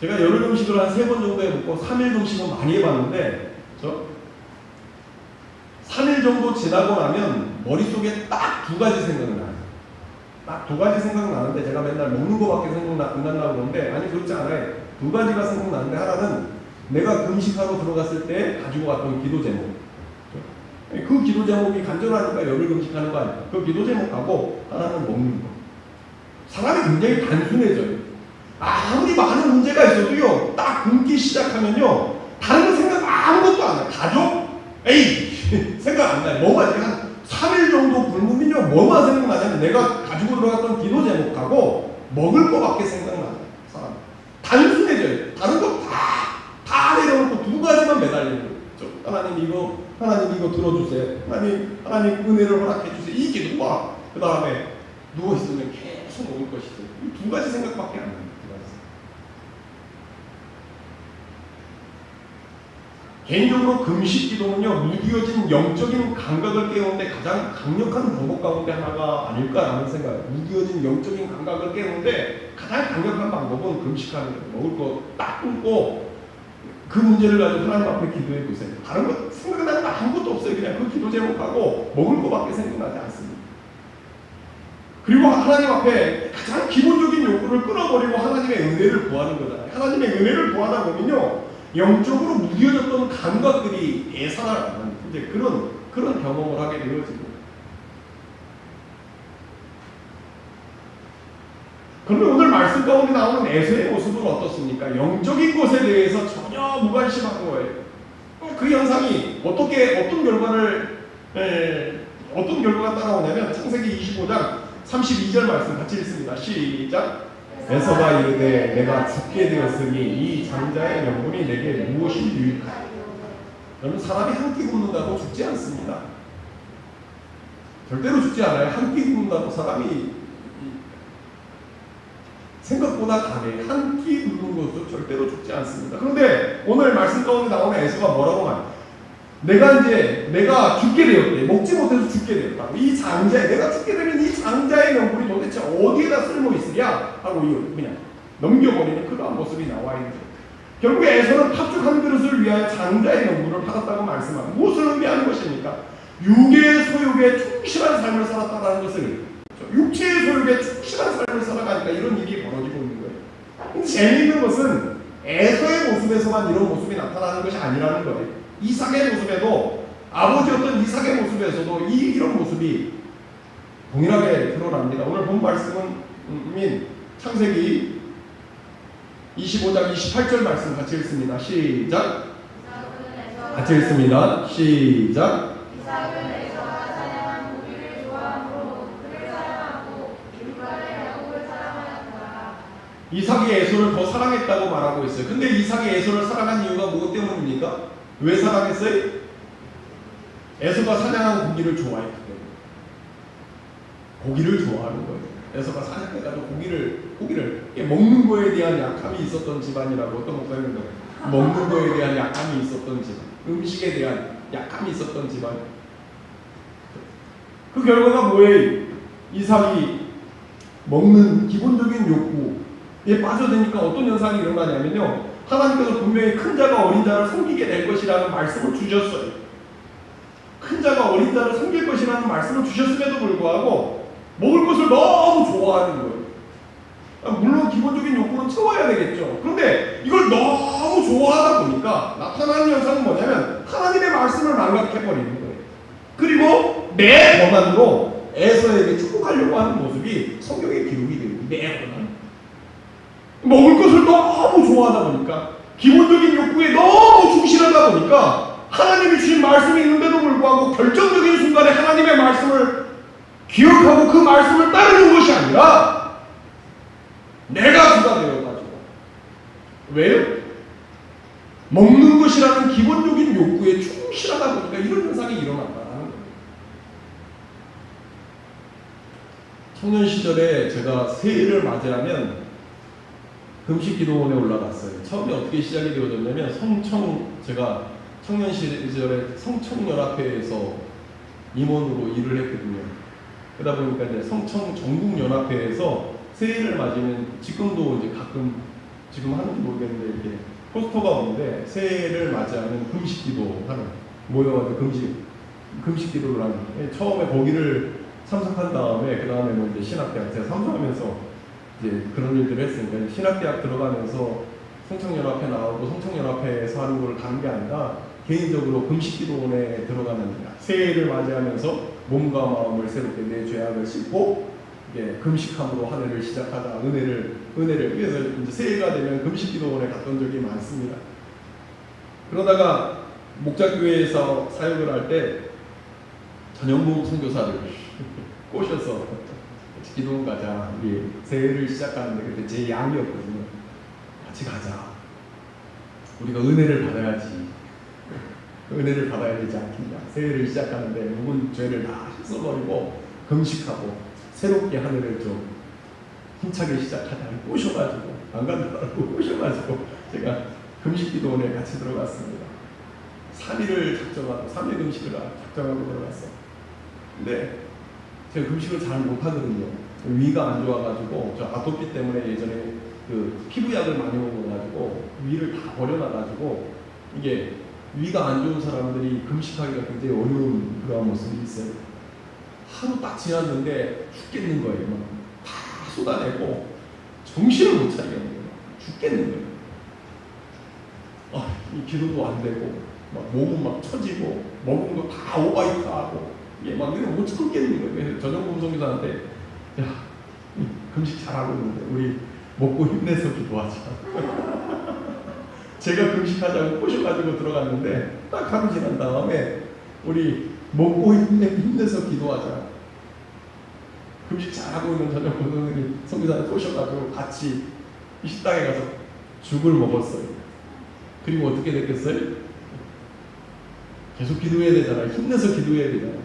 제가 열흘 금식을 한 3번 정도 해보고 3일 금식은 많이 해봤는데 3일 정도 지나고 나면 머릿속에 딱 두 가지 생각이 나요. 딱 두 가지 생각나는데 제가 맨날 먹는 거밖에 생각 안 난다고 그러는데 아니 그렇지 않아요. 두 가지가 생각나는데 하나는 내가 금식하러 들어갔을 때 가지고 갔던 기도 제목. 그 기도 제목이 간절하니까 열흘 금식하는 거 아니에요. 그 기도 제목하고 하나는 먹는 거. 사람이 굉장히 단순해져요. 아무리 많은 문제가 있어도요, 딱 굶기 시작하면요, 다른 거 생각 아무것도 안 나요. 가족? 에이! 생각 안 나요. 뭐가 한 3일 정도 굶으면요, 뭐만 생각나냐면 내가 가지고 들어갔던 기도 제목하고 먹을 거밖에 생각나요. 사람. 단순해져요. 다른 거 다 내려놓고 두 가지만 매달리는 거죠. 하나님 이거 들어주세요. 하나님 은혜를 허락해 주세요. 이 기도와 그 다음에 누워 있으면 계속 먹을 것이죠. 이 두 가지 생각밖에 안 나요. 개인적으로 금식 기도는요, 무뎌진 영적인 감각을 깨우는데 가장 강력한 방법 가운데 하나가 아닐까라는 생각이에요. 무뎌진 영적인 감각을 깨우는데 가장 강력한 방법은 금식하는 거예요. 먹을 거 딱 끊고 그 문제를 가지고 하나님 앞에 기도해 보세요. 다른 거 생각나는 거 아무것도 없어요. 그냥 그 기도 제목하고 먹을 거밖에 생각나지 않습니다. 그리고 하나님 앞에 가장 기본적인 욕구를 끊어버리고 하나님의 은혜를 구하는 거잖아요. 하나님의 은혜를 구하다 보면요, 영적으로 무뎌졌던 감각들이 예산하는 이제 그런 경험을 하게 되어집니다. 그런데 오늘 말씀 가운데 나오는 에서의 모습은 어떻습니까? 영적인 것에 대해서 전혀 무관심한 거예요. 그 현상이 어떤 결과가 따라오냐면 창세기 25장 32절 말씀 같이 읽습니다. 시작. 에서가 이르되 내가 죽게 되었으니 이 장자의 명분이 내게 무엇이 유익하리요. 여러분, 사람이 한 끼 굶는다고 죽지 않습니다. 절대로 죽지 않아요. 한 끼 굶는다고 사람이 생각보다 강해. 한 끼 굶는 것도 절대로 죽지 않습니다. 그런데 오늘 말씀 가운데 나오는 에서가 뭐라고 말해요? 내가 죽게 되었대. 먹지 못해서 죽게 되었다. 이 장자에, 내가 죽게 되면 이 장자의 명분이 도대체 어디에다 쓸모 있으랴? 하고 그냥 넘겨버리는 그러한 모습이 나와 있는 거예요. 결국에 에서는 팥죽 한 그릇을 위하여 장자의 명분을 받았다고 말씀합니다. 무엇을 의미하는 것입니까? 육의 소욕에 충실한 삶을 살았다는 것을, 육체의 소욕에 충실한 삶을 살아가니까 이런 일이 벌어지고 있는 거예요. 근데 재미있는 것은 에서의 모습에서만 이런 모습이 나타나는 것이 아니라는 거예요. 이삭의 모습에도, 아버지였던 이삭의 모습에서도 이런 모습이 동일하게 드러납니다. 오늘 본 말씀은 창세기 25장 28절 말씀 같이 읽습니다. 시작. 같이 읽습니다. 시작. 이삭은 에서가 사냥한 고기를 좋아하므로 그를 사랑하고 일과를 야곱을 사랑하였다. 이삭이 에서를 더 사랑했다고 말하고 있어요. 근데 이삭이 에서를 사랑한 이유가 무엇 때문입니까? 왜 사랑했어요? 에서가 사냥한 고기를 좋아했기 때문에. 고기를 좋아하는 거예요. 에서가 사냥해가지고 고기를 먹는 거에 대한 약함이 있었던 집안이라고 어떤 목사님들, 먹는 거에 대한 약함이 있었던 집안, 음식에 대한 약함이 있었던 집안. 그 결과가 뭐예요? 이삭이 먹는 기본적인 욕구에 빠져드니까 어떤 현상이 일어나냐면요, 하나님께서 분명히 큰 자가 어린 자를 섬기게 될 것이라는 말씀을 주셨어요. 큰 자가 어린 자를 섬길 것이라는 말씀을 주셨음에도 불구하고 먹을 것을 너무 좋아하는 거예요. 물론 기본적인 욕구는 채워야 되겠죠. 그런데 이걸 너무 좋아하다 보니까 나타나는 현상은 뭐냐면 하나님의 말씀을 망각해버리는 거예요. 그리고 내 권한으로 에서에게 축복하려고 하는 모습이 성경에 기록이 돼요. 내 권한. 먹을 것을 너무 좋아하다 보니까, 기본적인 욕구에 너무 충실하다 보니까 하나님이 주신 말씀이 있는데도 불구하고 결정적인 순간에 하나님의 말씀을 기억하고 그 말씀을 따르는 것이 아니라 내가 주가 되어가지고, 왜요? 먹는 것이라는 기본적인 욕구에 충실하다 보니까 이런 현상이 일어났다는 거예요. 청년 시절에 제가 새해를 맞이하면 금식기도원에 올라갔어요. 처음에 어떻게 시작이 되어졌냐면 제가 청년 시절에 성청연합회에서 임원으로 일을 했거든요. 그러다 보니까 이제 성청 전국연합회에서 새해를 맞이면 지금도 이제 가끔, 지금 하는지 모르겠는데 이렇게 포스터가 오는데 새해를 맞이하는 금식기도 하는, 모여가지고 금식기도를 하는. 처음에 거기를 참석한 다음에 그 다음에 뭐 이제 신학대학 제가 삼수하면서 이제 그런 일들을 했으니까 신학대학 들어가면서 성청연합회 나오고 성청연합회에서 하는 걸 가는 게 아니라 개인적으로 금식기도원에 들어가는, 새해를 맞이하면서 몸과 마음을 새롭게 내 죄악을 씻고 이제 금식함으로 한 해를 시작하자. 은혜를 위해서 이제 새해가 되면 금식기도원에 갔던 적이 많습니다. 그러다가 목자교회에서 사역을 할 때 전영무 선교사를 꼬셔서 기도원 가자. 우리 새해를 시작하는데 그때 제 양이었거든요. 같이 가자. 우리가 은혜를 받아야지. 은혜를 받아야 되지 않겠냐. 새해를 시작하는데 묵은 죄를 다 씻어버리고 금식하고 새롭게 한 해를 좀 힘차게 시작하자고 꼬셔가지고, 안 간다고 꼬셔가지고 제가 금식기도원에 같이 들어갔습니다. 3일을 작정하고 3일 금식을 작정하고 들어갔어. 근데 제가 금식을 잘 못하거든요. 위가 안 좋아가지고 저 아토피 때문에 예전에 그 피부약을 많이 먹어가지고 위를 다 버려놔가지고 이게 위가 안 좋은 사람들이 금식하기가 굉장히 어려운 그런 모습이 있어요. 하루 딱 지났는데 죽겠는 거예요. 막 다 쏟아내고 정신을 못 차리겠는 거예요. 죽겠는 거예요. 이 기도도 안 되고 막 몸은 막 처지고 먹은 거 다 오바이트하고 이게 막 이런 못 참겠는 거예요. 그래서 전용범 선교사한테 야 금식 잘하고 있는데 우리 먹고 힘내서 기도하자. 제가 금식하자고 꼬셔가지고 들어갔는데 딱 하루 지난 다음에 우리 먹고 힘내서 기도하자. 금식 잘하고 있는 전용범 선교사한테 꼬셔가지고 같이 식당에 가서 죽을 먹었어요. 그리고 어떻게 됐겠어요? 계속 기도해야 되잖아요. 힘내서 기도해야 되잖아요.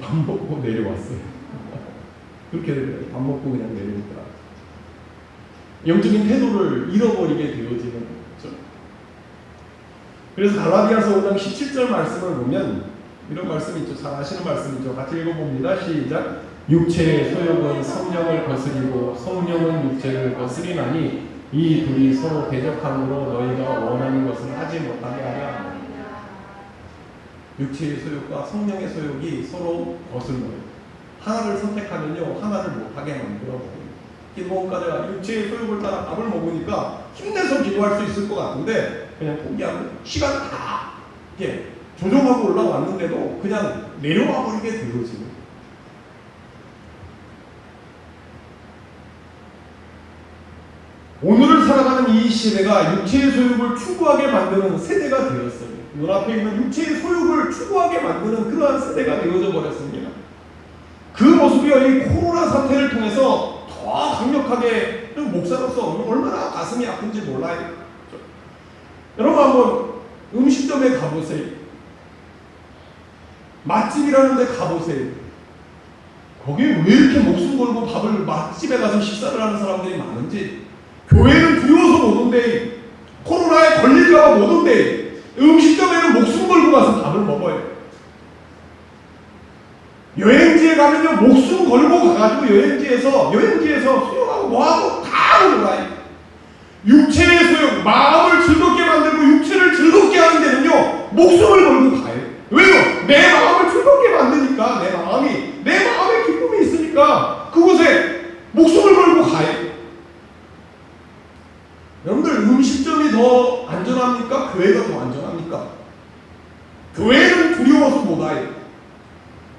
밥 먹고 내려왔어요. 그렇게 되더라고요. 밥 먹고 그냥 내려오더라. 영적인 태도를 잃어버리게 되어지는 거죠. 그래서 갈라디아서 5장 17절 말씀을 보면 이런 말씀이 있죠. 잘 아시는 말씀이죠. 같이 읽어봅니다. 시작. 육체의 소욕은 성령을 거스리고 성령은 육체를 거스리나니 이 둘이 서로 대적함으로 너희가 원하는 것을 하지 못하게 하려. 육체의 소욕과 성령의 소욕이 서로 거슬러요. 하나를 선택하면요 하나를 못하게 만들어버려요. 기도원가가 육체의 소욕을 따라 밥을 먹으니까 힘내서 기도할 수 있을 것 같은데 그냥 포기하고 시간 다 이렇게 조정하고 올라왔는데도 그냥 내려와 버리게 되어지는. 오늘을 살아가는 이 시대가 육체의 소욕을 추구하게 만드는 세대가 되었어요. 눈앞에 있는 육체의 소욕을 추구하게 만드는 그러한 세대가 되어져 버렸습니다. 그 모습이요, 이 코로나 사태를 통해서 더 강력하게 목사로서 얼마나 가슴이 아픈지 몰라요. 여러분 한번 음식점에 가보세요. 맛집이라는 데 가보세요. 거기에 왜 이렇게 목숨 걸고 밥을 맛집에 가서 식사를 하는 사람들이 많은지. 교회는 두려워서 못 온대. 코로나에 걸릴까봐 못 온대. 음식점에는 목숨 걸고 가서 밥을 먹어요. 여행지에 가면요 목숨 걸고 가가지고 여행지에서 수영하고 뭐하고 다 놀아요. 육체의 소용, 마음을 즐겁게 만들고 육체를 즐겁게 하는 데는요 목숨을 걸고 가요. 왜요? 내 마음을 즐겁게 만드니까. 내 마음에 기쁨이 있으니까 그곳에 목숨을 걸고 가요. 여러분들 음식점이 더 안전합니까? 교회가 더 안전합니까? 교회는 두려워서 못 와요.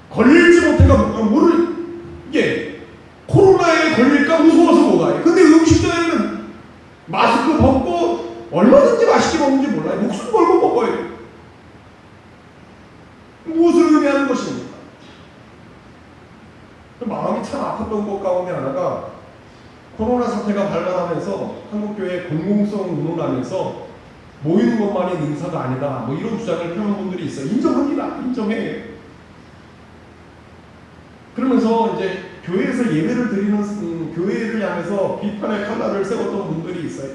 걸릴지 못해가 모를 이게 코로나에 걸릴까 무서워서 못 와요. 근데 음식점에는 마스크 벗고 얼마든지 맛있게 먹는지 몰라요. 목숨 걸고 먹어요. 무엇을 의미하는 것입니까? 마음이 참 아팠던 것 가운데 하나가 코로나 사태가 발발하면서 한국교회 공공성 운운하면서 모이는 것만이 능사가 아니다. 뭐 이런 주장을 펴는 분들이 있어요. 인정합니다. 인정해요. 그러면서 이제 교회에서 예배를 드리는 교회를 향해서 비판의 칼날을 세웠던 분들이 있어요.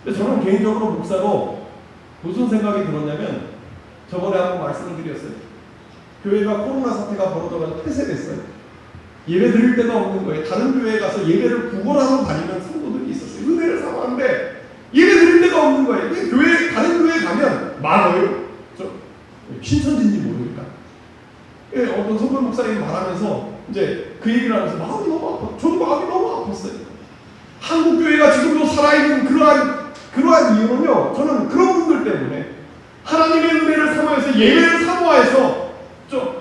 근데 저는 개인적으로 목사로 무슨 생각이 들었냐면 저번에 한번 말씀을 드렸어요. 교회가 코로나 사태가 벌어져서 폐쇄됐어요. 예배 드릴 데가 없는 거예요. 다른 교회에 가서 예배를 구걸하러 다니는 성도들이 있었어요. 은혜를 사모하는데 예배 드릴 데가 없는 거예요. 다른 교회에 가면 많아요. 신천지인지 모르니까. 어떤 성도 목사님이 말하면서 이제 그 얘기를 하면서 마음이 너무 아파. 저도 마음이 너무 아팠어요. 한국 교회가 지금도 살아있는 그러한 이유는요. 저는 그런 분들 때문에 하나님의 은혜를 사모해서 예배를 사모해서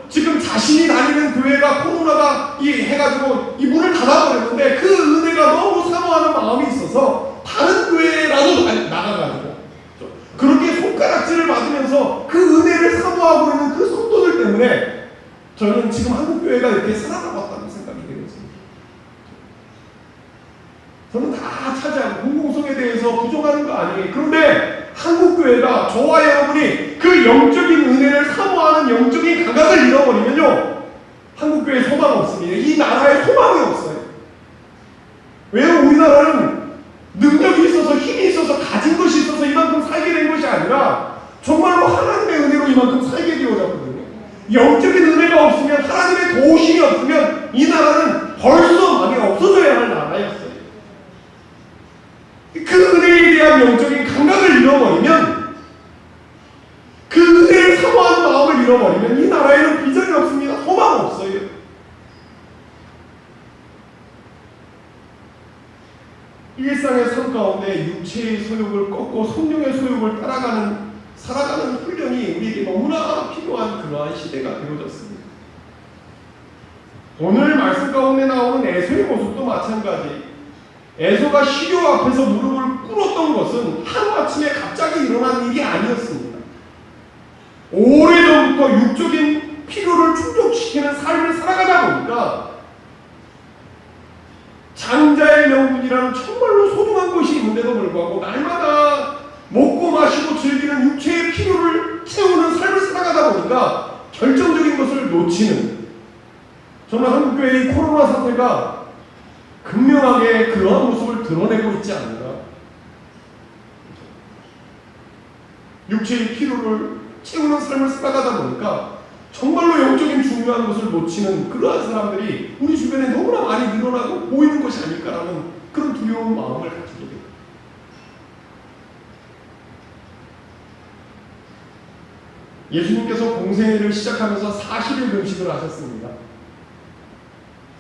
지금 자신이 다니는 교회가 코로나가 해가지고 이 문을 닫아버렸는데 그 은혜가 너무 사모하는 마음이 있어서 다른 교회라도 나가가지고 그렇게 손가락질을 받으면서 그 은혜를 사모하고 있는 그 성도들 때문에 저는 지금 한국교회가 이렇게 살아남았다는 생각이 들었습니다. 저는 다 차지하고 공공성에 대해서 부정하는 거 아니에요. 그런데 한국교회가 저와 여러분이 그 영적인 은혜를 사모하는 영적인 감각을 잃어버리면요 한국교회에 소망 없습니다. 이 나라에 소망이 없어요. 왜요? 우리나라는 능력이 있어서 힘이 있어서 가진 것이 있어서 이만큼 살게 된 것이 아니라 정말 영적인 은혜가 없으면, 하나님의 도우심이 없으면 이 나라는 벌써 망해 없어져야 할 나라였어요. 그 은혜에 대한 영적인 감각을 잃어버리면, 그 은혜를 사모하는 마음을 잃어버리면 이 나라에는 비전이 없습니다. 소망 없어요. 일상의 삶 가운데 육체의 소욕을 꺾고 성령의 소욕을 살아가는 훈련이 우리에게 너무나 필요한 그러한 시대가 되어졌습니다. 오늘 말씀 가운데 나오는 에서의 모습도 마찬가지. 에서가 시료 앞에서 무릎을 꿇었던 것은 하루아침에 갑자기 일어난 일이 아니었습니다. 오래전부터 육적인 필요를 충족시키는 삶을 살아가다 보니까 장자의 명분이라는 정말로 소중한 것이 있는데도 불구하고 날마다 먹고 마시고 즐기는 육체의 필요를 채우는 삶을 살아가다 보니까 결정적인 것을 놓치는, 저는 한국교회의 코로나 사태가 극명하게 그러한 모습을 드러내고 있지 않는가. 육체의 필요를 채우는 삶을 살아가다 보니까 정말로 영적인 중요한 것을 놓치는 그러한 사람들이 우리 주변에 너무나 많이 늘어나고 보이는 것이 아닐까라는 그런 두려운 마음을 가지게 됩니다. 예수님께서 공생애를 시작하면서 40일 금식을 하셨습니다.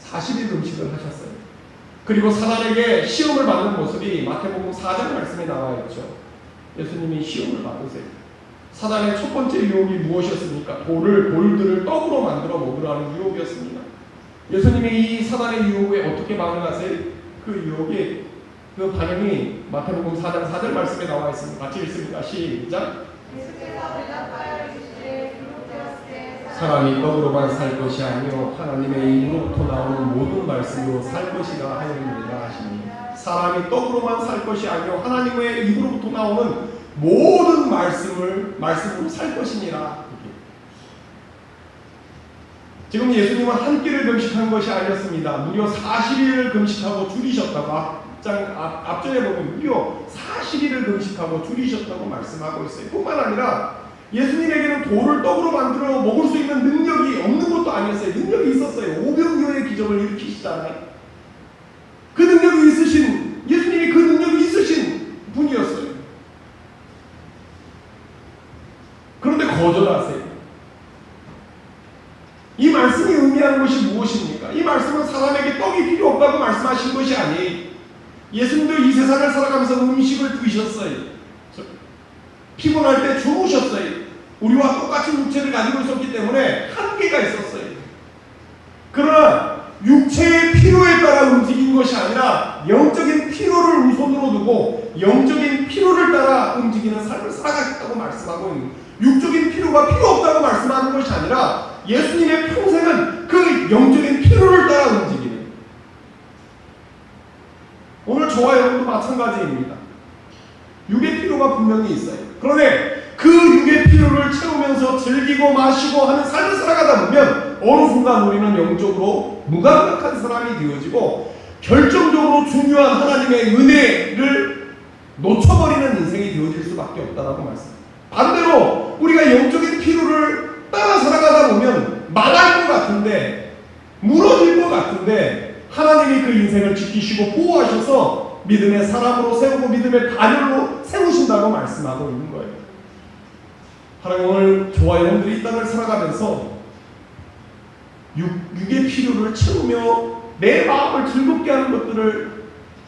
40일 금식을 하셨어요. 그리고 사단에게 시험을 받는 모습이 마태복음 4장 말씀에 나와 있죠. 예수님이 시험을 받으세요. 사단의 첫 번째 유혹이 무엇이었습니까? 돌들을 떡으로 만들어 먹으라는 유혹이었습니다. 예수님이 이 사단의 유혹에 어떻게 반응하세요? 그 유혹이, 그 반응이 마태복음 4장 4절 말씀에 나와 있습니다. 같이 읽습니다. 시작. 사람이 떡으로만 살 것이 아니요 하나님의 입으로부터 나오는 모든 말씀으로 살 것이라 하였느니라 하시니, 사람이 떡으로만 살 것이 아니요 하나님의 입으로부터 나오는 모든 말씀으로 살 것이니라. 지금 예수님은 한 끼를 금식한 것이 아니었습니다. 무려 40일을 금식하고 줄이셨다고, 앞전에 보면 무려 40일을 금식하고 줄이셨다고 말씀하고 있어요. 뿐만 아니라 예수님에게는 돌을 떡으로 만들어 먹을 수 있는 능력이 없는 것도 아니었어요. 능력이 있었어요. 오병이어의 기적을 일으키시잖아요. 그 능력이 있으신, 예수님이 그 능력이 있으신 분이었어요. 그런데 거절하세요. 이 말씀이 의미하는 것이 무엇입니까? 이 말씀은 사람에게 떡이 필요 없다고 말씀하신 것이 아니에요. 예수님도 이 세상을 살아가면서 음식을 드셨어요. 피곤할 때 주무셨어요. 우리와 똑같은 육체를 가지고 있었기 때문에 한계가 있었어요. 그러나 육체의 필요에 따라 움직인 것이 아니라 영적인 필요를 우선으로 두고 영적인 필요를 따라 움직이는 삶을 살아가겠다고 말씀하고 있는, 육적인 필요가 필요 없다고 말씀하는 것이 아니라 예수님의 평생은 그 영적인 필요를 따라 움직이는, 오늘 저와 여러분도 마찬가지입니다. 육의 필요가 분명히 있어요. 그런데 그 육의 필요를 채우면서 즐기고 마시고 하는 삶을 살아가다 보면 어느 순간 우리는 영적으로 무감각한 사람이 되어지고 결정적으로 중요한 하나님의 은혜를 놓쳐버리는 인생이 되어질 수밖에 없다라고 말씀합니다. 반대로 우리가 영적인 필요를 따라 살아가다 보면 망할 것 같은데, 무너질 것 같은데 하나님이 그 인생을 지키시고 보호하셔서 믿음의 사람으로 세우고 믿음의 단열로 세우신다고 말씀하고 있는 거예요. 하나님, 오늘 저와 여러분들이 이 땅을 살아가면서 육의 필요를 채우며 내 마음을 즐겁게 하는 것들을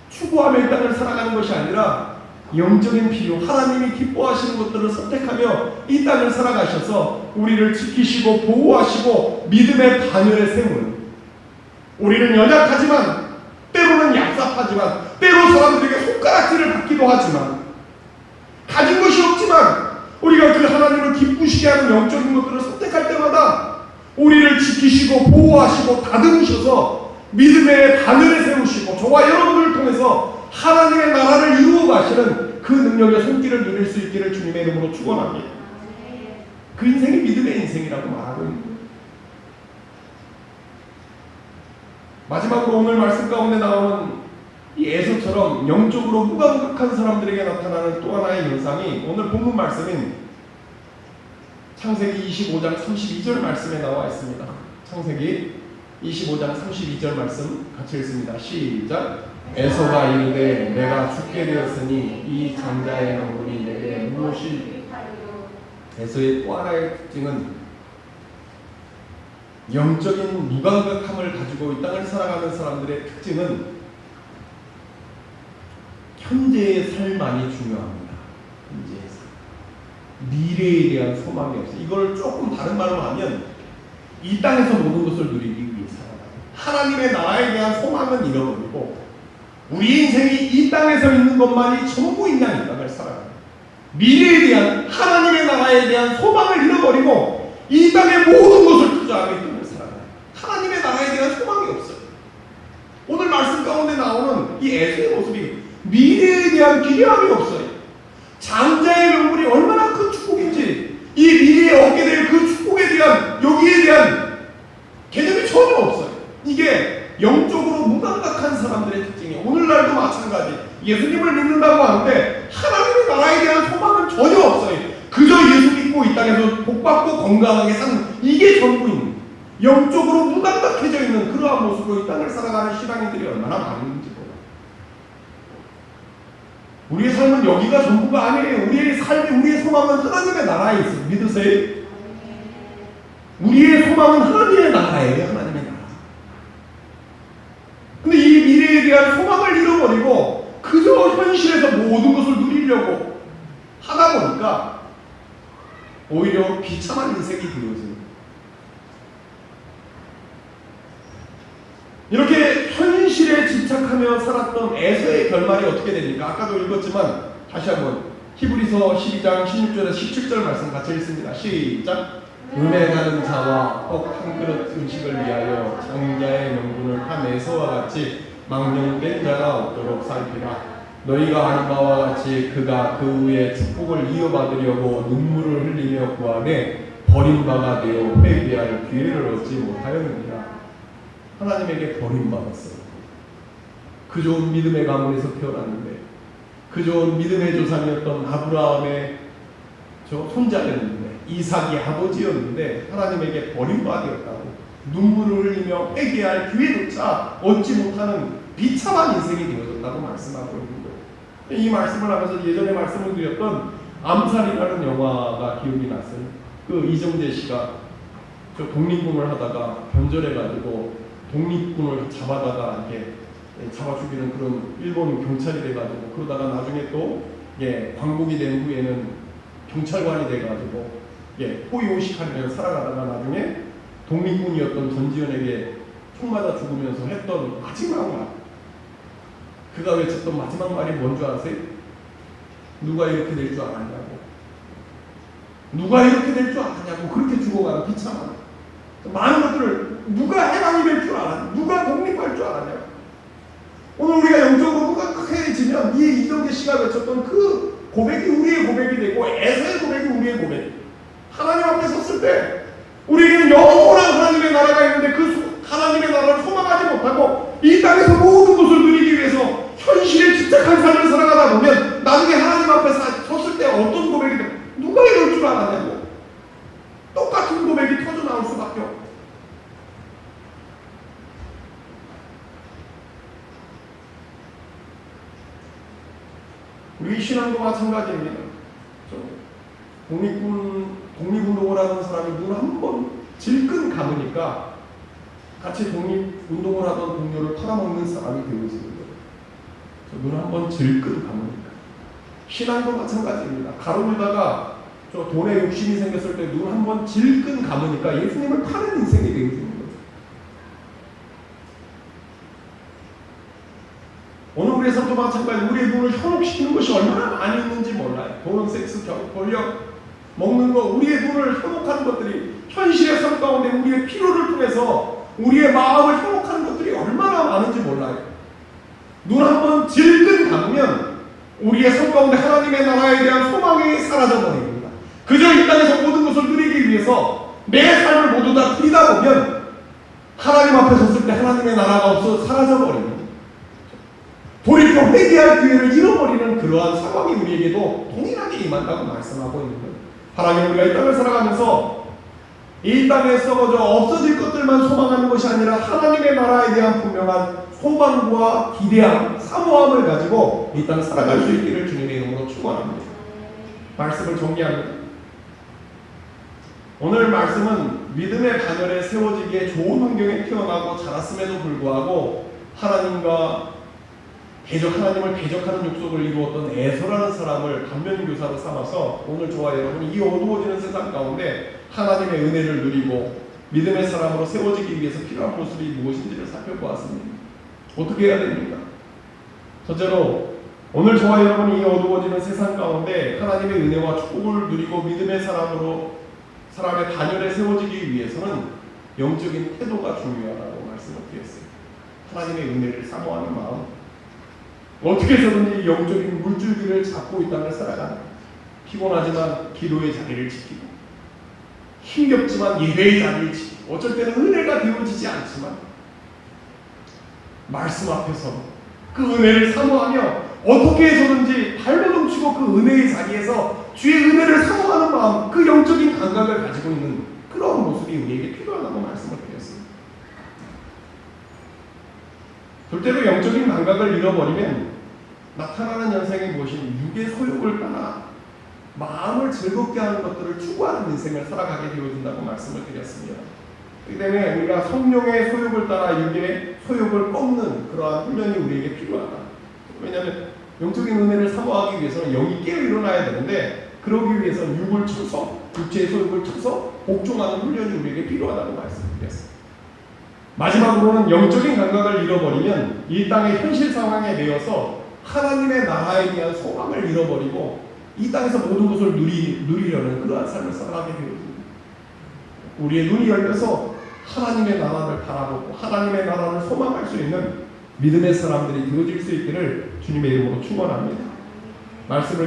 추구하며 이 땅을 살아가는 것이 아니라 영적인 필요, 하나님이 기뻐하시는 것들을 선택하며 이 땅을 살아가셔서 우리를 지키시고 보호하시고 믿음의 단열에 세우는, 우리는 연약하지만 때로는 얍삽하지만 때로 사람들에게 손가락질을 받기도 하지만 가진 것이 없지만 우리가 그 하나님을 기쁘시게 하는 영적인 것들을 선택할 때마다 우리를 지키시고 보호하시고 다듬으셔서 믿음의 바늘에 세우시고 저와 여러분들을 통해서 하나님의 나라를 이루어 가시는 그 능력의 손길을 누릴 수 있기를 주님의 이름으로 축원합니다. 그 인생이 믿음의 인생이라고 말하고 있는 거예요. 마지막으로 오늘 말씀 가운데 나오는 이 에서처럼 영적으로 무감각한 사람들에게 나타나는 또 하나의 현상이 오늘 본문 말씀인 창세기 25장 32절 말씀에 나와 있습니다. 창세기 25장 32절 말씀 같이 읽습니다. 시작. 에서가 이르되 내가 죽게 되었으니 이 장자의 명분이 내게 무엇이. 에서의 또 하나의 특징은 영적인 무감각함을 가지고 이 땅을 살아가는 사람들의 특징은 현재의 삶만이 중요합니다. 현재의 삶. 미래에 대한 소망이 없어요. 이걸 조금 다른 말로 하면 이 땅에서 모든 것을 누리기 위해 살아가요. 하나님의 나라에 대한 소망은 잃어버리고 우리 인생이 이 땅에서 있는 것만이 전부인 양 이 땅을 살아가요. 미래에 대한 하나님의 나라에 대한 소망을 잃어버리고 이 땅의 모든 것을 투자하며 이 땅을 살아가요. 하나님의 나라에 대한 소망이 없어요. 오늘 말씀 가운데 나오는 이 에서의 모습이 미래에 대한 기대함이 없어요. 장자의 명분이 얼마나 큰 축복인지 이 미래에 얻게 될 그 축복에 대한 여기에 대한 개념이 전혀 없어요. 이게 영적으로 무감각한 사람들의 특징이에요. 오늘날도 마찬가지. 예수님을 믿는다고 하는데 하나님의 나라에 대한 소망은 전혀 없어요. 그저 예수 믿고 이 땅에서 복받고 건강하게 사는 이게 전부인 영적으로 무감각해져 있는 그러한 모습으로 이 땅을 살아가는 신앙인들이 얼마나 많은지 몰라요. 우리의 삶은 여기가 전부가 아니에요. 우리의 삶이 우리의 소망은 하나님의 나라에 있어요. 믿으세요? 우리의 소망은 하나님의 나라예요. 하나님의 나라. 근데 이 미래에 대한 소망을 잃어버리고 그저 현실에서 모든 것을 누리려고 하다 보니까 오히려 비참한 인생이 되어집니다. 이렇게 현실에 집착하며 살았던 에서의 결말이 어떻게 됩니까? 아까도 읽었지만 다시 한번 히브리서 12장 16절에서 17절 말씀 같이 읽습니다. 시작. 은혜하는 자와 떡 한 그릇 음식을 위하여 장자의 명분을 한 에서와 같이 망령된 자가 없도록 살피라. 너희가 아는 바와 같이 그가 그 후에 축복을 이어받으려고 눈물을 흘리며 구하매 버림바가 되어 회개할 기회를 얻지 못하였느니라. 하나님에게 버림받았어요. 그 좋은 믿음의 가문에서 태어났는데 그 좋은 믿음의 조상이었던 아브라함의 손자였는데 이삭이 아버지였는데 하나님에게 버림받았다고 눈물을 흘리며 회개할 기회조차 얻지 못하는 비참한 인생이 되어졌다고 말씀하고 있는 거예요. 이 말씀을 하면서 예전에 말씀을 드렸던 암살이라는 영화가 기억이 났어요. 그 이정재 씨가 저 독립군을 하다가 변절해가지고 독립군을 잡아다가 이렇게 잡아 죽이는 그런 일본 경찰이 돼가지고 그러다가 나중에 또 광복이 된 후에는 경찰관이 돼가지고 호의호식하면서 살아가다가 나중에 독립군이었던 전지현에게 총 맞아 죽으면서 했던 마지막 말, 그가 외쳤던 마지막 말이 뭔지 아세요? 누가 이렇게 될 줄 알았냐고, 누가 이렇게 될 줄 알았냐고. 그렇게 죽어가는 비참한 많은 것들을 누가 해방이 될 줄 알았냐, 누가 독립할 줄 알았냐고. 오늘 우리가 영적으로 무감각해지면 이 이정재 씨가 외쳤던 그 고백이 우리의 고백이 되고 에서의 고백이 우리의 고백. 하나님 앞에 섰을 때 우리에게는 영원한 하나님의 나라가 있는데 그 하나님의 나라를 소망하지 못하고 이 땅에서 모든 것을 누리기 위해서 현실에 집착한 삶을 살아가다 보면 나중에 하나님 앞에 섰을 때 어떤 고백이 돼? 누가 이럴 줄 알았냐고. 똑같은 고백이 터져 나올 수밖에 없고. 우리 신앙도 마찬가지입니다. 독립운동을 하는 사람이 눈 한 번 질끈 감으니까 같이 독립운동을 하던 동료를 팔아먹는 사람이 되어지는 거예요. 눈 한 번 질끈 감으니까. 신앙도 마찬가지입니다. 가로물다가 저 돈에 욕심이 생겼을 때 눈 한 번 질끈 감으니까 예수님을 파는 인생이 되어지는 거예요. 오늘 우리의 삶도 마찬가지. 우리의 눈을 현혹시키는 것이 얼마나 많이 있는지 몰라요. 돈, 섹스, 권력, 먹는 거, 우리의 눈을 현혹하는 것들이 현실의 삶 가운데 우리의 필요를 통해서 우리의 마음을 현혹하는 것들이 얼마나 많은지 몰라요. 눈 한 번 질끈 감으면 우리의 삶 가운데 하나님의 나라에 대한 소망이 사라져버립니다. 그저 이 땅에서 모든 것을 누리기 위해서 내 삶을 모두 다 드리다 보면 하나님 앞에 섰을 때 하나님의 나라가 없어 사라져버립니다. 돌이켜 회개할 기회를 잃어버리는 그러한 상황이 우리에게도 동일하게 임한다고 말씀하고 있는 거예요. 하나님, 우리가 이 땅을 살아가면서 이 땅에 썩어져 없어질 것들만 소망하는 것이 아니라 하나님의 나라에 대한 분명한 소망과 기대함, 사모함을 가지고 이 땅을 살아갈 수 있기를 주님의 이름으로 축원합니다. 말씀을 정리합니다. 오늘 말씀은 믿음의 반열에 세워지기에 좋은 환경에 태어나고 자랐음에도 불구하고 하나님을 대적하는 족속을 이루었던 에서라는 사람을 반면교사로 삼아서 오늘 저와 여러분이 이 어두워지는 세상 가운데 하나님의 은혜를 누리고 믿음의 사람으로 세워지기 위해서 필요한 모습이 무엇인지를 살펴보았습니다. 어떻게 해야 됩니까? 첫째로 오늘 저와 여러분이 이 어두워지는 세상 가운데 하나님의 은혜와 축복을 누리고 믿음의 사람의 반열에 세워지기 위해서는 영적인 태도가 중요하다고 말씀을 드렸어요. 하나님의 은혜를 사모하는 마음, 어떻게 해서든지 영적인 물줄기를 잡고 이 땅을 살아가는, 피곤하지만 기도의 자리를 지키고 힘겹지만 예배의 자리를 지키고 어쩔 때는 은혜가 되어지지 않지만 말씀 앞에서 그 은혜를 사모하며 어떻게 해서든지 발버둥 치고 그 은혜의 자리에서 주의 은혜를 사모하는 마음, 그 영적인 감각을 가지고 있는 그런 모습이 우리에게 필요하다고 말씀을 드렸습니다. 둘째로 영적인 감각을 잃어버리면 나타나는 현상이 무엇이니 육의 소욕을 따라 마음을 즐겁게 하는 것들을 추구하는 인생을 살아가게 되어진다고 말씀을 드렸습니다. 그렇기 때문에 우리가 성령의 소욕을 따라 육의 소욕을 꺾는 그러한 훈련이 우리에게 필요하다. 왜냐하면 영적인 은혜를 사모하기 위해서는 영이 깨어 일어나야 되는데 그러기 위해서는 육을 쳐서 육체의 소욕을 쳐서 복종하는 훈련이 우리에게 필요하다고 말씀드렸습니다. 마지막으로는 영적인 감각을 잃어버리면 이 땅의 현실 상황에 매여서 하나님의 나라에 대한 소망을 잃어버리고 이 땅에서 모든 것을 누리려는 그러한 삶을 살아가게 되어집니다. 우리의 눈이 열려서 하나님의 나라를 바라보고 하나님의 나라를 소망할 수 있는 믿음의 사람들이 되어질 수 있기를 주님의 이름으로 축원합니다. 말씀을